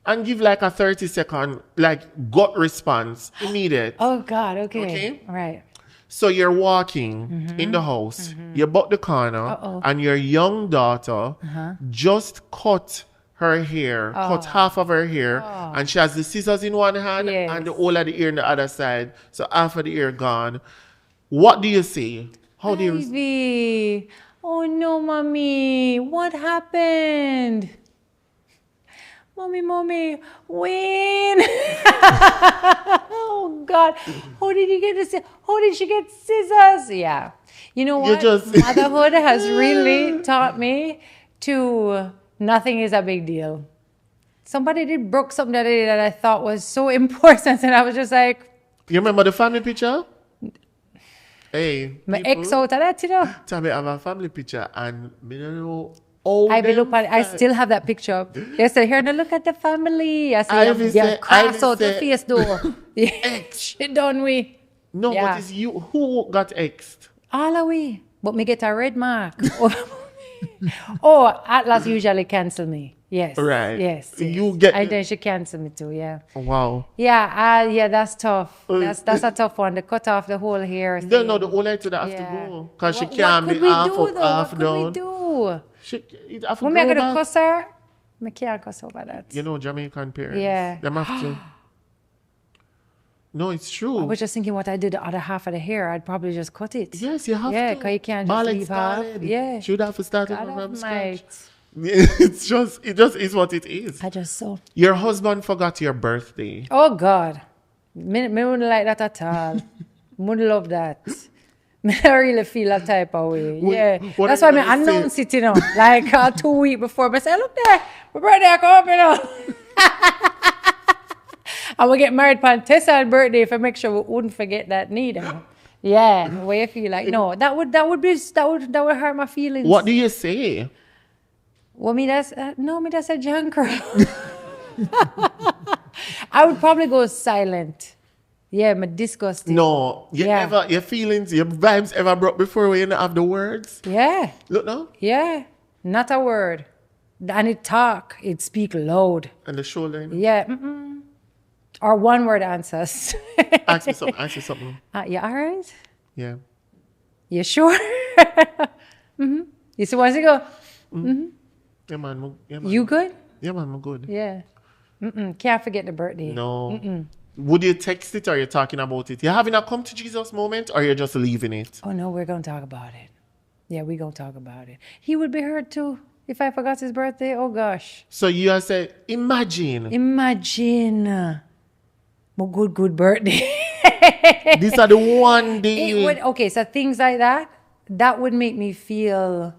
and give like a 30-second like gut response immediate. Oh, God. Okay. Okay. All right. So you're walking in the house, you butt the corner, and your young daughter just cut her hair, cut half of her hair, and she has the scissors in one hand Yes. and the whole of the ear in the other side. So half of the ear gone. What do you say? How do you? Ivy. Oh, no, Mommy. What happened? Mommy, when? Oh, God. How did you get this? How did she get scissors? Yeah. You know what? Motherhood has really taught me to nothing is a big deal. Somebody did broke something that I thought was so important, and I was just like, You remember the family picture? Hey, my people, ex out of that, Tammy have a family picture, and me don't know. Oh, I still have that picture. Yesterday, here, now look at the family. I Ivy said, said- cross Ivy out the said- face door. Ex. She done we. No, Yeah. but it's you who got exed. All away. But me get a red mark. Oh, Atlas usually cancel me. Yes. Right. Yes. You get. And then she canceled me too. Yeah. Wow. Yeah. That's tough. That's a tough one. To cut off the whole hair. No, thing. the whole head to that have to Yeah. go. Because she What can't could be we half do up, though? half What down. could we do? It have to When I grow could back. cuss her, I can't cuss over that. You know, Jamaican parents. Yeah. Them have to. No, it's true. I was just thinking what I did the other half of the hair. I'd probably just cut it. Yes, you have to. Yeah, because you can't just leave half. Yeah. Should have to start God from scratch. almighty. It just is what it is. I just saw. Your husband forgot your birthday. Oh God, me wouldn't like that at all. Wouldn't love that. I really feel that type of way. Yeah, that's why I announce it, you know, like 2 weeks before. But say, look there, my birthday come up, you know. I will get married on Tessan's birthday if I make sure we wouldn't forget that neither. Yeah, the way I feel like no, that would hurt my feelings. What do you say? Well, me that's a junk girl. I would probably go silent. Yeah, I'm disgusting. No, your feelings, your vibes ever brought before when you don't have the words? Yeah. Look now. Yeah, not a word. And it speak loud. And the shoulder. Yeah. Or one word answers. Ask me something. Yeah, all right. Yeah. You sure? You see, once you go, Yeah, man. you good? Yeah, man, I'm good. Yeah. Can't forget the birthday. No. Would you text it or you're talking about it? You're having a come to Jesus moment or you're just leaving it? Oh, no, we're going to talk about it. Yeah, we're going to talk about it. He would be hurt too if I forgot his birthday. Oh, gosh. So you have said, imagine. My good birthday. These are the one day. Okay, so things like that would make me feel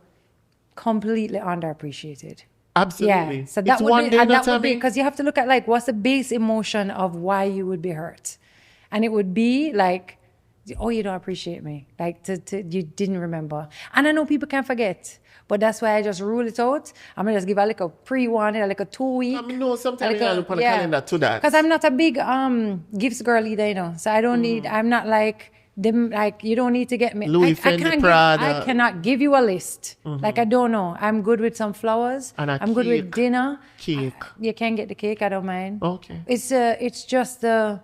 completely underappreciated. Absolutely. Yeah, so that it's would one be, day, and not that would be Tammy. because you have to look at like what's the base emotion of why you would be hurt, and it would be like, oh, you don't appreciate me, like you didn't remember. And I know people can forget, but that's why I just rule it out. I'm gonna just give a like a pre-warning, like a 2 week. I mean, no, sometimes you look on the calendar to that. Because I'm not a big gifts girl either, you know. So I don't need. I'm not like them. Like you don't need to get me. Louis Fendi Prada. I cannot give you a list. Like I don't know. I'm good with some flowers. And I'm good with dinner. Cake. You can get the cake. I don't mind. Okay. It's just the.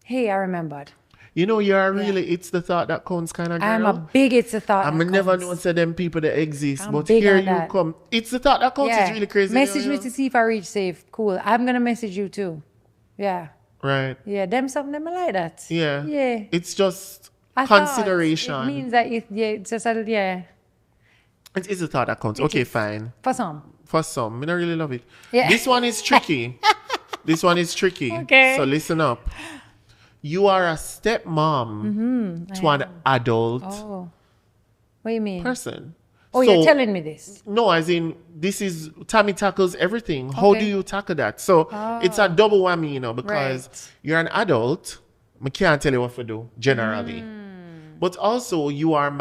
Hey, I remembered. You know, you're really, it's the thought that counts kind of girl. I'm a big it's the thought. I never know say them people that exist, I'm but big here on you that. come. It's the thought that counts. It's really crazy. Message me to see if I reach safe. Cool. I'm gonna message you too. Yeah. Right. Yeah. Them something I like that. Yeah. Yeah. It's just I consideration. It means that it's just yeah. It is the thought that counts. Okay, fine. For some. For some, I don't really love it. Yeah. This one is tricky. This one is tricky. Okay. So listen up. You are a stepmom to an adult Oh. What do you mean? person. Oh, So- you're telling me this. No, as in, this is, Tammy tackles everything. How Okay. do you tackle that? So, it's a double whammy, you know, because Right. you're an adult. I can't tell you what to do, generally. But also, you are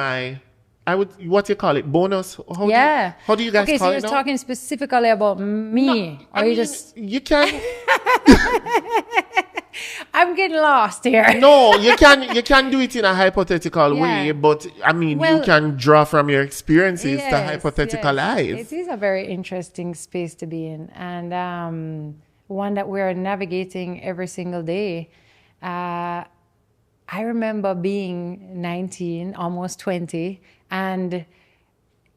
what you call it, bonus? How do you guys okay, call so it you're now? talking specifically about me. I or you mean, just... You can... I'm getting lost here. No, you can do it in a hypothetical Yeah. way, but I mean, Well, you can draw from your experiences to Yes, hypothetical yes. lives. It is a very interesting space to be in, and one that we're navigating every single day. I remember being 19, almost 20, and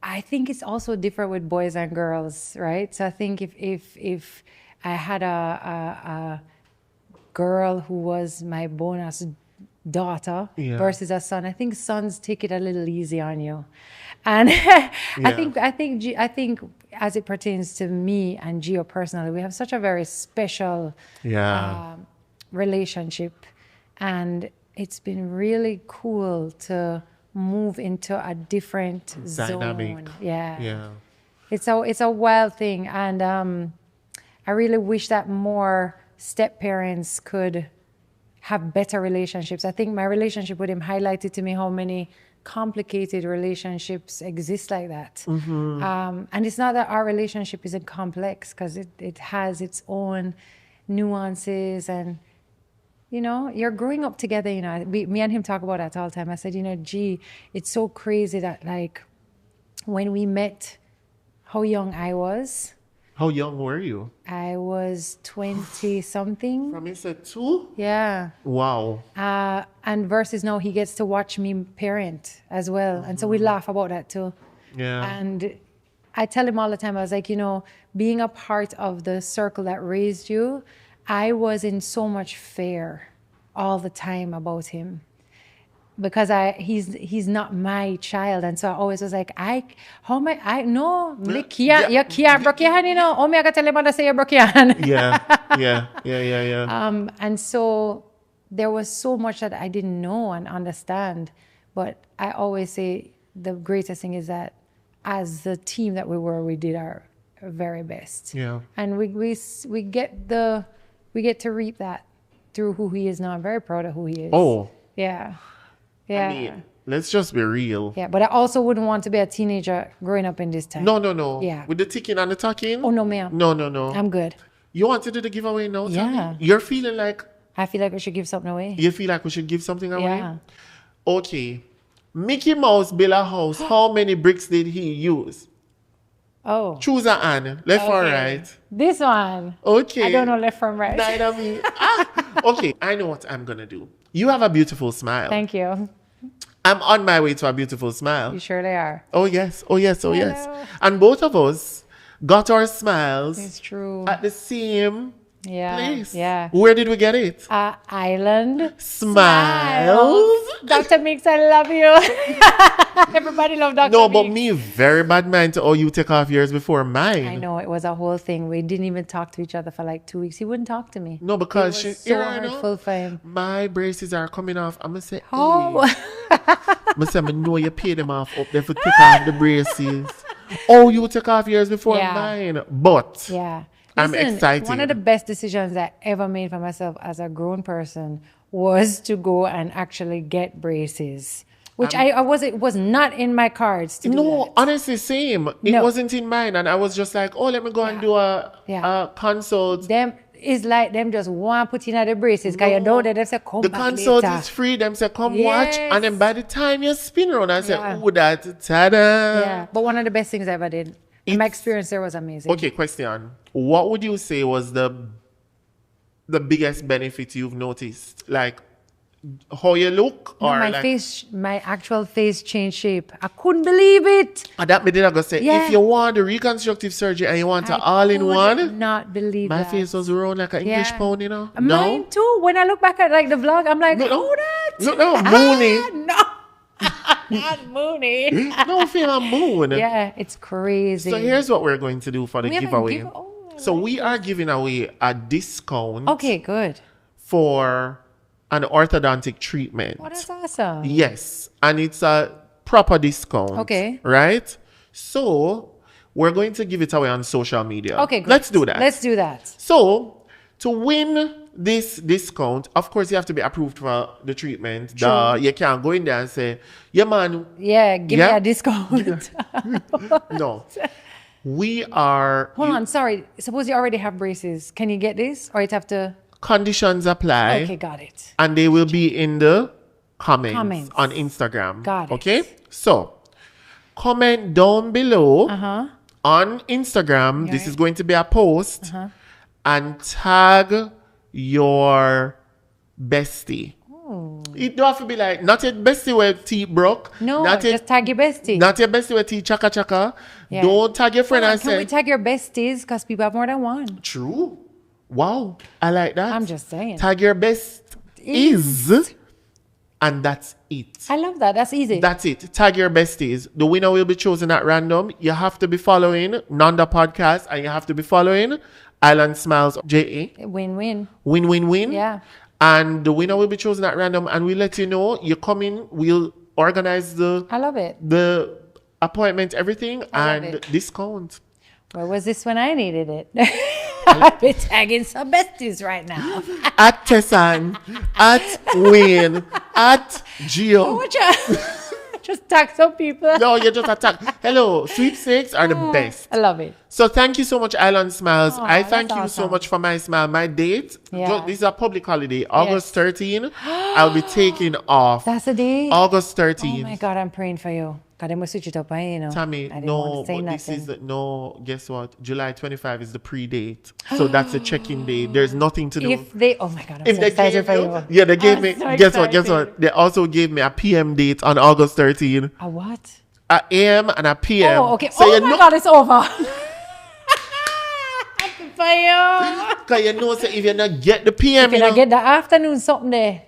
I think it's also different with boys and girls, right? So I think if I had a girl who was my bonus daughter versus a son, I think sons take it a little easy on you, and I think as it pertains to me and Gio personally, we have such a very special relationship, and it's been really cool to move into a different Dynamic. zone. Yeah. Yeah. It's a wild thing, and I really wish that more step parents could have better relationships. I think my relationship with him highlighted to me how many complicated relationships exist like that. And it's not that our relationship isn't complex, because it has its own nuances, and you know, you're growing up together. You know, me and him talk about that all the time. I said, you know, gee, it's so crazy that like when we met, how young I was, How young were you? I was 20 something. From you said 2? Yeah. Wow. And versus now he gets to watch me parent as well. And so we laugh about that too. Yeah. And I tell him all the time, I was like, you know, being a part of the circle that raised you, I was in so much fear all the time about him. Because he's not my child, and so I always was like, you can't break your hand, you know. Oh, me I gotta tell him to say you broke your hand. Yeah. And so there was so much that I didn't know and understand, but I always say the greatest thing is that as the team that we were, we did our very best. Yeah. And we get to reap that through who he is now. I'm very proud of who he is. Oh. Yeah. Yeah. I mean, let's just be real. Yeah, but I also wouldn't want to be a teenager growing up in this time. No. Yeah. With the ticking and the talking? Oh, no, ma'am. No. I'm good. You want to do the giveaway now, Tami? Yeah. You're feeling like... I feel like we should give something away. You feel like we should give something away? Yeah. Okay. Mickey Mouse built a house. How many bricks did he use? Oh. Choose a hand. Left or right? This one. Okay. I don't know left from right. Neither me. Okay, I know what I'm going to do. You have a beautiful smile. Thank you. I'm on my way to a beautiful smile. You surely are. Oh, yes. Yes. Hello. And both of us got our smiles It's true. at the same place. Yeah. Where did we get it? Island Smiles. Dr. Mix, I love you. Everybody love Dr. No, Mix. but me, very bad mind to you take off yours before mine. I know, it was a whole thing. We didn't even talk to each other for like 2 weeks. He wouldn't talk to me. No, because it was she so hurtful for him. My braces are coming off. I'm going to say, Oh. I'm say, I know you pay them off up there for take off the braces. Oh, you take off yours before mine. But Yeah. I'm Listen, excited. One of the best decisions I ever made for myself as a grown person was to go and actually get braces, which it was not in my cards to do that. Honestly, same. It No. wasn't in mine. And I was just like, oh, let me go and do a consult. Them is like them just want put in at the braces because you know that they say come The back consult later. is free. Them say, come Yes. watch. And then by the time you spin around, I say, Yeah. oh, that, ta-da. Yeah, but one of the best things I ever did. And my experience there was amazing. Okay, question. What would you say was the biggest benefit you've noticed? Like, how you look? No, or my like, my actual face changed shape. I couldn't believe it. That me did I go say, Yeah. if you want the reconstructive surgery and you want it I all in could one, not believe my that. face was round like an English pound, you know? Mine too. When I look back at like the vlog, I'm like, No. who that? No, Mooney. No, not Mooney. No, feel moon. Yeah, it's crazy. So here's what we're going to do for the We have a giveaway. I So like we are giving away a discount Okay, good. for an orthodontic treatment. Oh, that's awesome. Yes, and it's a proper discount. Okay. Right? So we're going to give it away on social media. Okay, good. Let's do that. Let's do that. So to win this discount, of course, you have to be approved for the treatment. You can't go in there and say, yeah, man. Yeah, give me Yeah. a discount. No. We are... Hold on, sorry. Suppose you already have braces. Can you get this? Or you have to... Conditions apply. Okay, got it. And they will be in the comments. On Instagram. Got it. Okay? So, comment down below on Instagram. Right. This is going to be a post. And tag your bestie. It don't have to be like, not your bestie where teeth broke. No, not just tag your bestie. Not your bestie where teeth chaka chaka. Yeah. Don't tag your friend and Can we say, tag your besties? Because people have more than one. true. Wow. I like that. I'm just saying. Tag your best is. And that's it. I love that. That's easy. That's it. Tag your besties. The winner will be chosen at random. You have to be following Nondapodcast and you have to be following Island Smiles JA. Win-win. Win. Yeah. And the winner will be chosen at random and we'll let you know. You come in, we'll organize I love it. the appointment, everything, I love and it. discount. Where was this when I needed it? I've been tagging some besties right now. At Tessan, at Wayne, at Gio. Just tag some people. No, you just attack. Hello, sweepstakes are the best. I love it. So thank you so much, Island Smiles. Aw, I thank that's you so awesome. much for my smile. My date, Yeah. this is a public holiday, August 13. I'll be taking off. That's the day. August Oh 13. my God, I'm praying for you. Because they must switch it up, you know. Tammy, I didn't no, want to say but this nothing. is no. Guess what? July 25 is the pre-date, so that's a check-in day. There's nothing to do. If they, oh my God, I'm If so they excited gave for you, you. yeah, they gave I'm me. so Guess what? Guess excited. what? They also gave me a PM date on August 13, A what? a AM and a PM. Oh, okay. So Oh you my know, God, it's over. Happy for you. because you know, so if you not get the PM, If you you know, get the afternoon something there.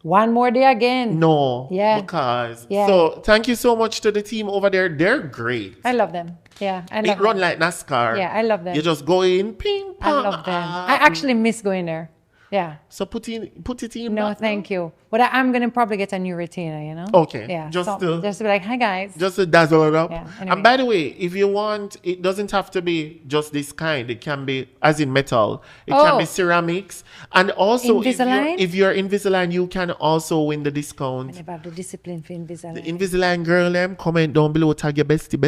One more day again. no, Yeah. because Yeah. so thank you so much to the team over there. They're great. I love them. Yeah, I It love run them. like NASCAR. Yeah, I love them. You just go in, ping, I pong. love them. I actually miss going there. Yeah. So put it in. No, back thank you. But I'm going to probably get a new retainer, you know? Okay, Yeah. just so, to- just to be like, hi, guys. Just to dazzle it up. Yeah, And anyway. by the way, if you want, it doesn't have to be just this kind. It can be, as in metal. It can Oh. be ceramics. And also, Invisalign? if you're Invisalign, you can also win the I discount. never have the discipline for Invisalign. Invisalign girl, comment down below, tag your bestie.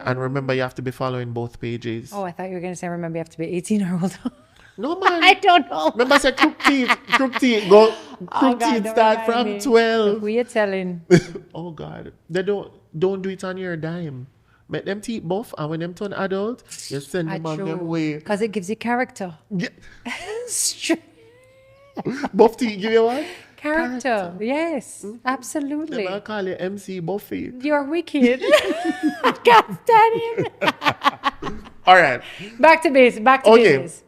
And remember, you have to be following both pages. Oh, I thought you were going to say, remember, you have to be 18 or older. No, man. I don't know. Remember, I said crook teeth. Go. Oh, Crook God, teeth don't start remind from me. 12. Who you telling? Oh God, they don't do it on your dime. Make them teeth buff, and when them turn adult, you send them on them way. Because it gives you character. Yeah. Straight Buff teeth give you what? character. Yes, absolutely. Them I call you MC Buffy. You're wicked. I can't stand him. All right, Back to base. Back to Okay. business.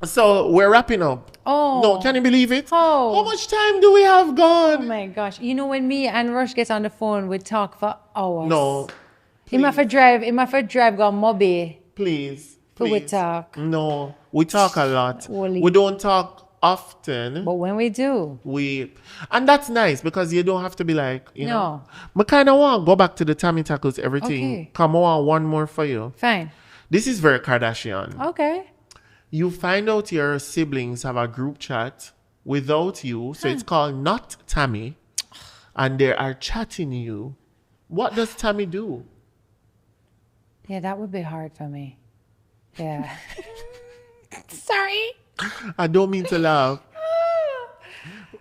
so we're wrapping up. Oh. No, can you believe it? Oh. How much time do we have Oh gone? my gosh. You know when me and Rush get on the phone, we talk for hours. No, Him have to drive go Moby. please. But we please. talk. No, we talk a lot. Holy. We don't talk often. But when we do, And that's nice because you don't have to be like, you know. No. I kind of want to go back to the Tammy tackles, everything. Okay. Come on, one more for you. fine. This is very Kardashian. Okay. You find out your siblings have a group chat without you, so it's called Not Tammy, and they are chatting you. What does Tammy do? Yeah, that would be hard for me. Yeah. Sorry. I don't mean to laugh.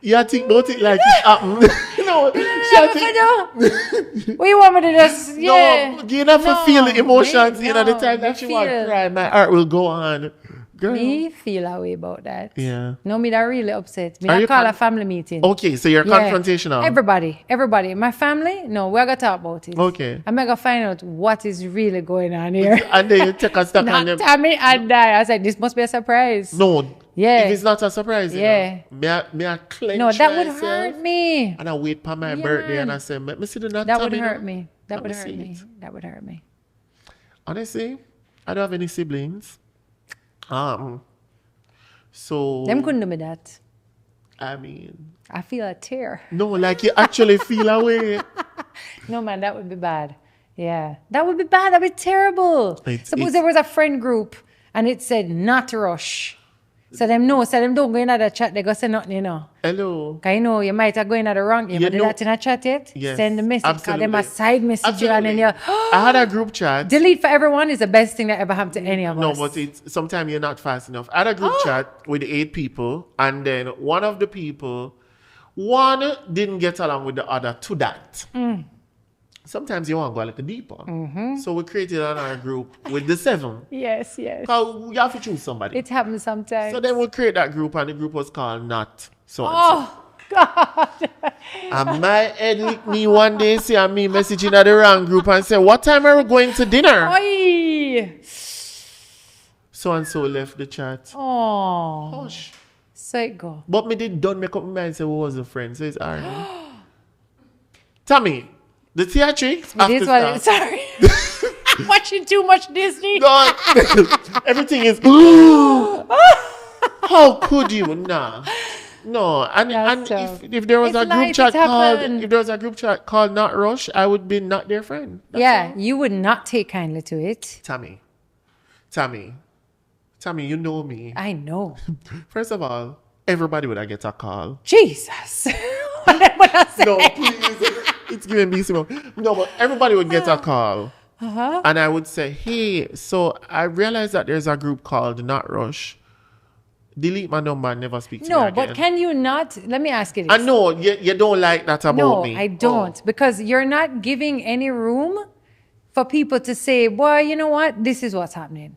You think about it like it happened. No, What you want me to just, yeah. no, you have to feel the emotions. me- You know, the no, time that me she want to feel- cry, my heart will go on. Girl. Me feel a way about that. Yeah. No, me that really upset. Me Are that you call a con- family meeting. Okay, so you're Yeah. confrontational. Everybody. My family, no, we're going to talk about it. Okay. I'm going to find out what is really going on here. And then you take a stock on Not them. Tammy and I. I said, this must be a surprise. No. Yeah. If it's not a surprise, Yeah. you know, me I clench No, that would myself, hurt me. And I wait for my Yeah, birthday and man. I say, let me see the not That would Tammy hurt now." me. That Let would me hurt see me. it. That would hurt me. Honestly, I don't have any siblings. So Them couldn't do me that. I mean, I feel a tear. no, like you actually feel away. No, man, that would be bad. Yeah. That would be bad. That would be terrible. Suppose there was a friend group and it said not rush. So them don't go in the chat, they go say nothing, you know. Hello. Because you know, you might have go in the wrong. You You do know- that in a chat yet? Yes, Send the message. Because them a absolutely. side message you and then you I had a group chat. delete for everyone is the best thing that ever happened to any of No, us. but it's sometimes you're not fast enough. I had a group chat with 8 people, and then one of the people, one didn't get along with the other to that. Sometimes you want to go a little deeper. So we created another group with the 7. Yes. Because you have to choose somebody. It happens sometimes. So then we create that group, and the group was called Not So and So. Oh, God. And my head licked me one day, see and me messaging at the wrong group and say, what time are we going to dinner? Oi. So and so left the chat. Oh. Hush. So it go. But me don't make up my mind and say, who was the friend? So it's Arnie. Tammy, the theatrics It after is what it start. is. Sorry. I'm watching too much Disney. God, everything is. How could you? Nah. No, and That's if there was It's a group life, chat it called Not Rush, I would be not their friend. That's Yeah, all. you would not take kindly to it. Tammy, you know me. I know. First of all, everybody would get a call. Jesus. What I say? No, please. It's giving me some. No, but everybody would get a call. And I would say, hey, so I realized that there's a group called Not Rush. delete my number and never speak to me No, again. but can you not? Let me ask you this. I know you don't like that about No, me. I don't. Because you're not giving any room for people to say, boy, you know what? This is what's happening.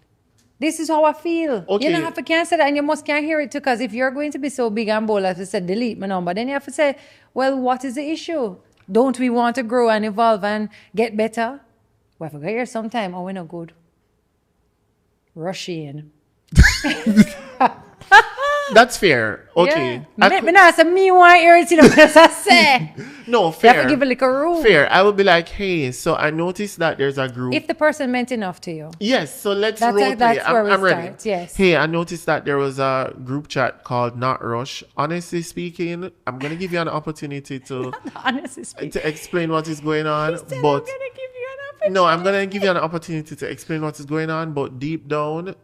This is how I feel. Okay. You don't have to cancel that, and you must can't hear it too. Because if you're going to be so big and bold as to say delete my number, then you have to say, well, what is the issue? Don't we want to grow and evolve and get better? Well, if we get here sometime, oh, we're not good. Rush in. That's fair. Okay. Yeah. Me not say me want hear it, you know, as I say. No, fair. You have to give a little room. Fair. I would be like, hey, so I noticed that there's a group. If the person meant enough to you. Yes, so let's That's role play. that's where we I'm ready. start, yes. Hey, I noticed that there was a group chat called Not Rush. Honestly speaking, I'm gonna give you an opportunity to Honestly speaking. to explain what is going on. He said, But I'm gonna give you an opportunity. no, I'm gonna give you an opportunity to explain what is going on. But deep down,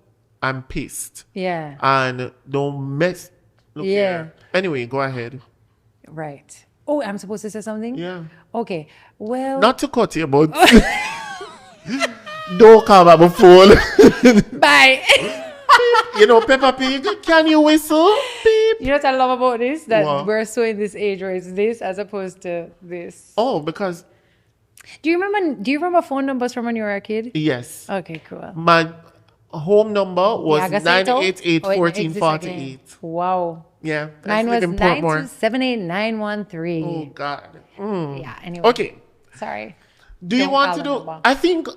I'm pissed. Yeah. And don't mess. Look Yeah. here. Anyway, go ahead. Right. Oh, I'm supposed to say something? Yeah. Okay. Well. Not to cut you, but don't come up a fool. Bye. You know, Peppa Pig, can you whistle? Beep. You know what I love about this? That What? we're so in this age where it's this as opposed to this. Oh, because Do you remember phone numbers from when you were a kid? yes, Okay, cool. my home number was Yeah, I guess it out. 988 Oh, it 1448. exists again. Wow. Yeah, Mine was live in Portmore. 9278913. Oh God. Yeah, anyway. Okay. Sorry. Do you Don't want call to the do? number.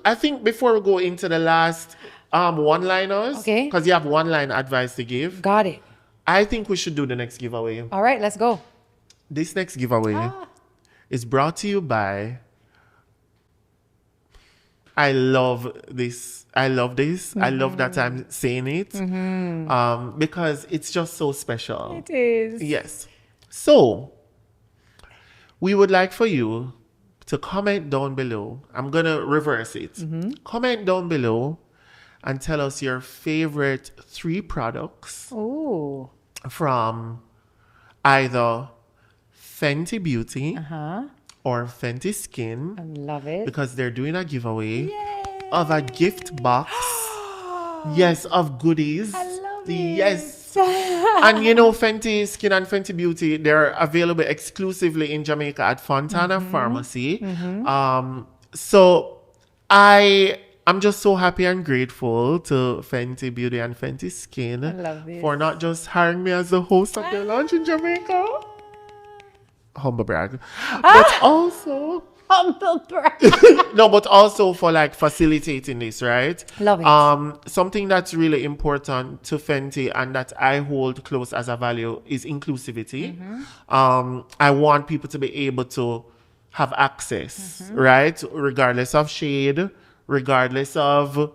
I think before we go into the last one-liners, Okay. because you have one line advice to give. Got it. I think we should do the next giveaway. All right, let's go. This next giveaway is brought to you by. I love this. I love this. I love that I'm saying it because it's just so special. It is. Yes. So, we would like for you to comment down below. I'm going to reverse it. Comment down below and tell us your favorite 3 products Ooh. from either Fenty Beauty Uh-huh. or Fenty Skin, I love it. because they're doing a giveaway Yay. of a gift box. Yes, of goodies. I love it. Yes. And you know, Fenty Skin and Fenty Beauty, they're available exclusively in Jamaica at Fontana Pharmacy. So I'm just so happy and grateful to Fenty Beauty and Fenty Skin I love this. for not just hiring me as the host of their launch in Jamaica. Humble brag. But also Humble brag. no, but also for like facilitating this, right? Love it. Something that's really important to Fenty and that I hold close as a value is inclusivity. I want people to be able to have access, right? Regardless of shade, regardless of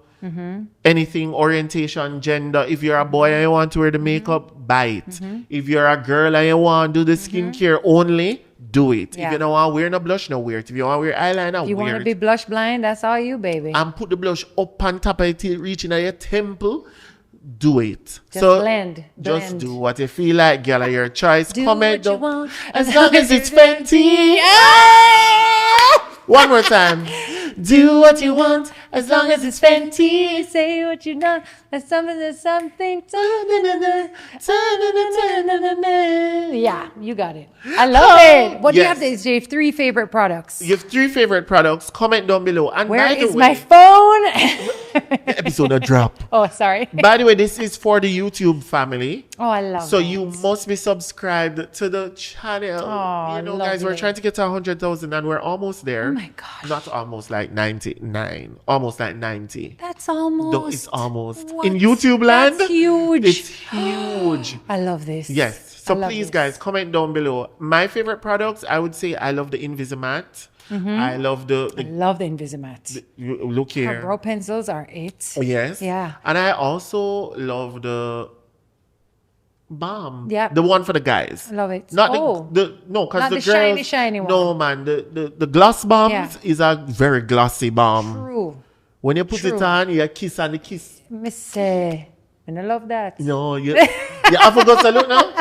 anything, orientation, gender. If you're a boy and you want to wear the makeup, buy it. If you're a girl and you want to do the skincare only, do it. Yeah. If you don't want to wear no blush, no wear it. If you want to wear eyeliner, You want wear to it. be blush blind? That's all you, baby. And put the blush up on top of it till reaching at your temple. Do it. Just blend. Just Blend. do what you feel like, girl. Your choice. Do Comment what you down. want, As long as it's Fenty. One more time. Do what you want as long as it's Fenty. Say what you know. There's something. Yeah, you got it. I love it. What do you Yes. have to say? 3 favorite products. You have 3 favorite products. Comment down below. And Where by the is way, my phone? the episode a drop. Oh, sorry. By the way, this is for the YouTube family. Oh, I love So that. you must be subscribed to the channel. Aw, you know, guys, we're lovely. trying to get to 100,000 and we're almost there. Oh my gosh. Not almost, like 99. Almost like 90. That's almost. No, it's almost. What? In YouTube land, That's huge. it's huge. I love this. Yes. So I love please, this. guys, comment down below. My favorite products, I would say I love the Invisimatte. I love I love the Invisimatte. look Her here. brow pencils are it. Yes. Yeah. And I also love the balm. Yeah. The one for the guys. I love it. Not Oh. no, because Not the the girls, shiny one. No, man, the gloss balms Yeah. is a very glossy balm. True. When you put True. it on, you kiss and the kiss. Miss, and I love that. No, you have to go salute now.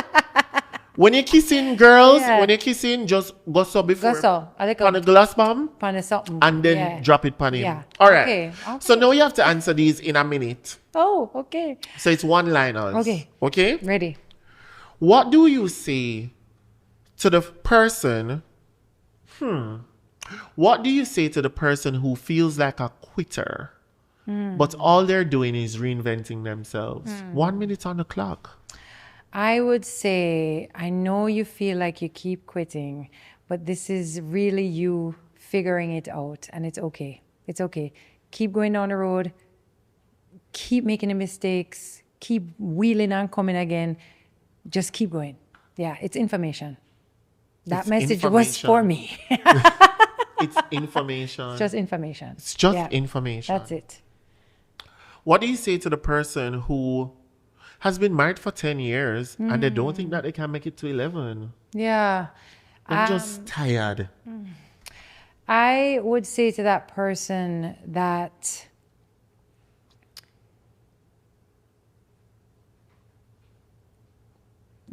When you're kissing girls, Yeah. when you're kissing, just go so before. Go so. I like On a glass bomb. pan something. And then Yeah. drop it on him. Yeah. All right. Okay. So now you have to answer these in a minute. Oh, okay. So it's one-liners. Okay. Okay? Ready. What do you say to the person? What do you say to the person who feels like a quitter, but all they're doing is reinventing themselves? 1 minute on the clock. I would say, I know you feel like you keep quitting, but this is really you figuring it out, and it's okay. It's okay. Keep going down the road. Keep making the mistakes. Keep wheeling and coming again. Just keep going. Yeah, it's information. That It's message was for me. It's information. Just information. It's just Yeah, information. That's it. What do you say to the person who has been married for 10 years and they don't think that they can make it to 11? Yeah. I'm just tired. I would say to that person that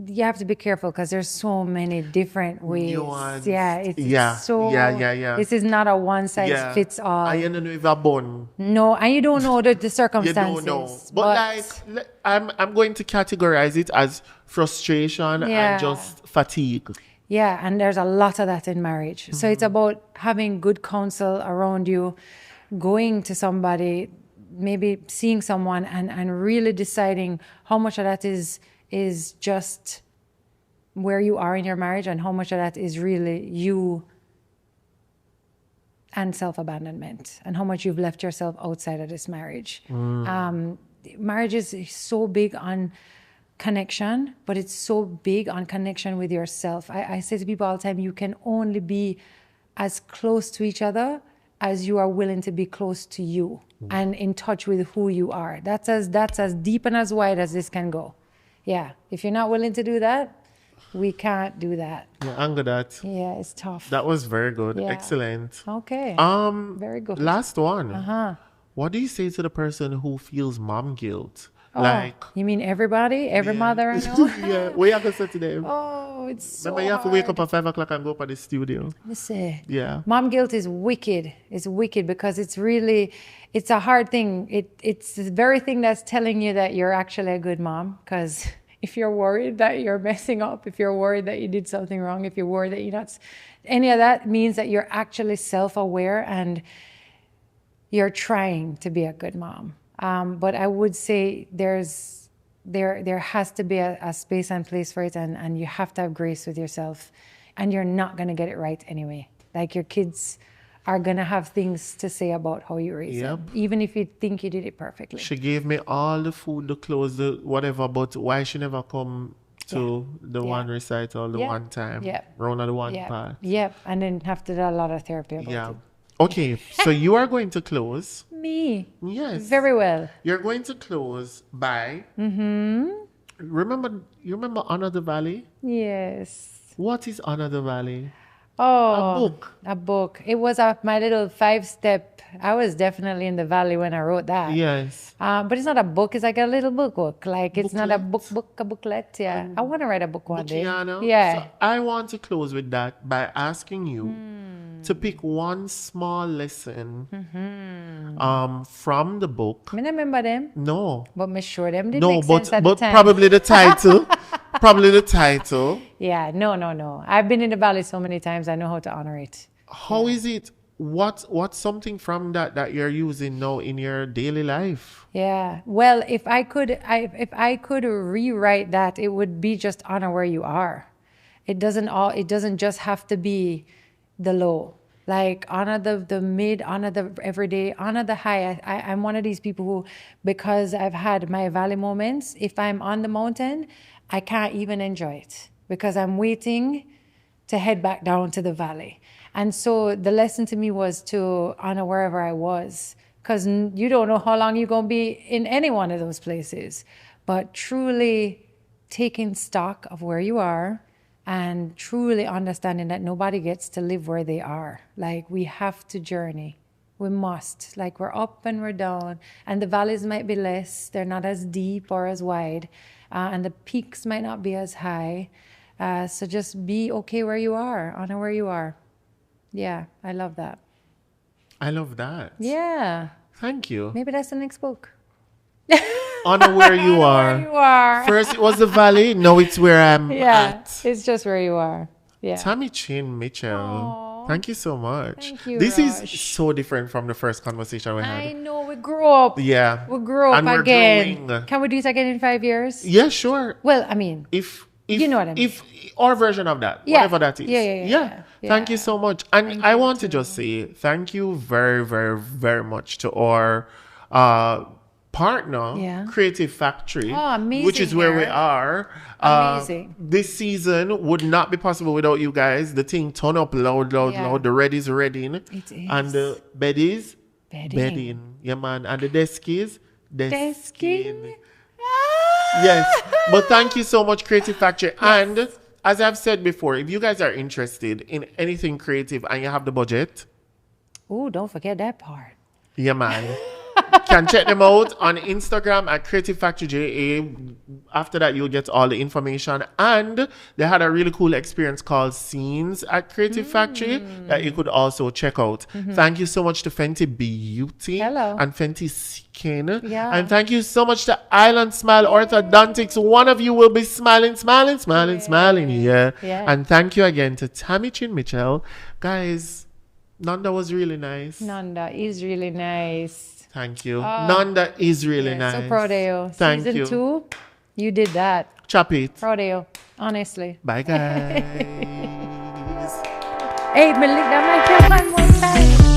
you have to be careful because there's so many different ways. Nuance. Yeah, it's Yeah, so. yeah. This is not a one size fits all. I don't know if I'm born. No, and you don't know the You circumstances. don't know. But like, I'm going to categorize it as frustration Yeah. and just fatigue. Yeah, and there's a lot of that in marriage. So it's about having good counsel around you, going to somebody, maybe seeing someone and really deciding how much of that is just where you are in your marriage and how much of that is really you and self-abandonment and how much you've left yourself outside of this marriage. Marriage is so big on connection, but it's so big on connection with yourself. I say to people all the time, you can only be as close to each other as you are willing to be close to you and in touch with who you are. That's as deep and as wide as this can go. Yeah, if you're not willing to do that, we can't do that. Yeah, anger that. Yeah, it's tough. That was very good. Yeah. Excellent. Okay. Very good. Last one. What do you say to the person who feels mom guilt? Oh, you mean everybody? Every mother I know? Yeah. What you going to say to them? Oh, it's so Remember, you have to wake up at 5 o'clock and go up at the studio. Listen. Yeah. Mom guilt is wicked. It's wicked because it's a hard thing. It's the very thing that's telling you that you're actually a good mom. Because if you're worried that you're messing up, if you're worried that you did something wrong, if you're worried that you're not, any of that means that you're actually self-aware and you're trying to be a good mom. But I would say there has to be a space and place for it, and you have to have grace with yourself, and you're not going to get it right anyway. Like your kids are going to have things to say about how you raise them, even if you think you did it perfectly. She gave me all the food, the clothes, the whatever, but why she never come to the one recital the one time? Round of the one part. Yep, and then have to do a lot of therapy about it. Okay, so you are going to close. Me? Yes. Very well. You're going to close by... Remember, you remember Honor the Valley? Yes. What is Honor the Valley? Oh, a book. It was my little 5-step. I was definitely in the valley when I wrote that. Yes. But it's not a book. It's like a little book. Like it's not a booklet. Yeah. I want to write a book one day. Yeah. So I want to close with that by asking you to pick one small lesson from the book. I don't remember them. No. But I'm sure them did make sense at the time. Probably the title. Probably the title. Yeah. No. I've been in the valley so many times. I know how to honor it. How is it? What's something from that you're using now in your daily life? Yeah. Well, if I could rewrite that, it would be just honor where you are. It doesn't just have to be the low. Like honor the mid, honor the everyday, honor the high. I'm one of these people who, because I've had my valley moments, if I'm on the mountain, I can't even enjoy it because I'm waiting to head back down to the valley. And so the lesson to me was to honor wherever I was, because you don't know how long you're going to be in any one of those places. But truly taking stock of where you are and truly understanding that nobody gets to live where they are. Like we have to journey. We must. Like we're up and we're down. And the valleys might be less. They're not as deep or as wide. And the peaks might not be as high. So just be okay where you are, honor where you are. Yeah, I love that. I love that. Yeah. Thank you. Maybe that's the next book. Honor where you are. Where you are. First it was the valley. Now it's where I'm Yeah, at. it's just where you are. Yeah. Tami Chin Mitchell. Aw. Thank you so much. Thank you, This is Rush. so different from the first conversation we I had. know, we grew up. Yeah. We grew up And we're again. growing. Can we do it again in 5 years? Yeah, sure. Well, I mean, If You know what I mean. If our version of that, Yeah. whatever that is. Yeah. Thank you Yeah. so much. And I want to just say thank you very, very, very much to our partner, Yeah. Creative Factory, Oh, amazing which is where we here. are. Amazing. This season would not be possible without you guys. The thing turn up loud. Yeah. The red is reading. It is. And the bed is Bedding. bedding. Yeah, man. And the desk is Desking. Yes, but thank you so much, Creative Factory. And as I've said before, if you guys are interested in anything creative and you have the budget, Oh, don't forget that part. yeah, man, can check them out on Instagram at Creative Factory JA. After that, you'll get all the information. And they had a really cool experience called Scenes at Creative Factory that you could also check out. Thank you so much to Fenty Beauty Hello. and Fenty Skin. Yeah. And thank you so much to Island Smile Orthodontics. One of you will be smiling. Yeah. Yeah. And thank you again to Tami Chin Mitchell. Guys, Nanda was really nice. Nanda is really nice. Thank you. Nanda is really Yeah, nice. so proud of you. Thank Season you. 2, you did that. Chop it. Proud of you, honestly. Bye, guys. Hey, me lick that microphone one time.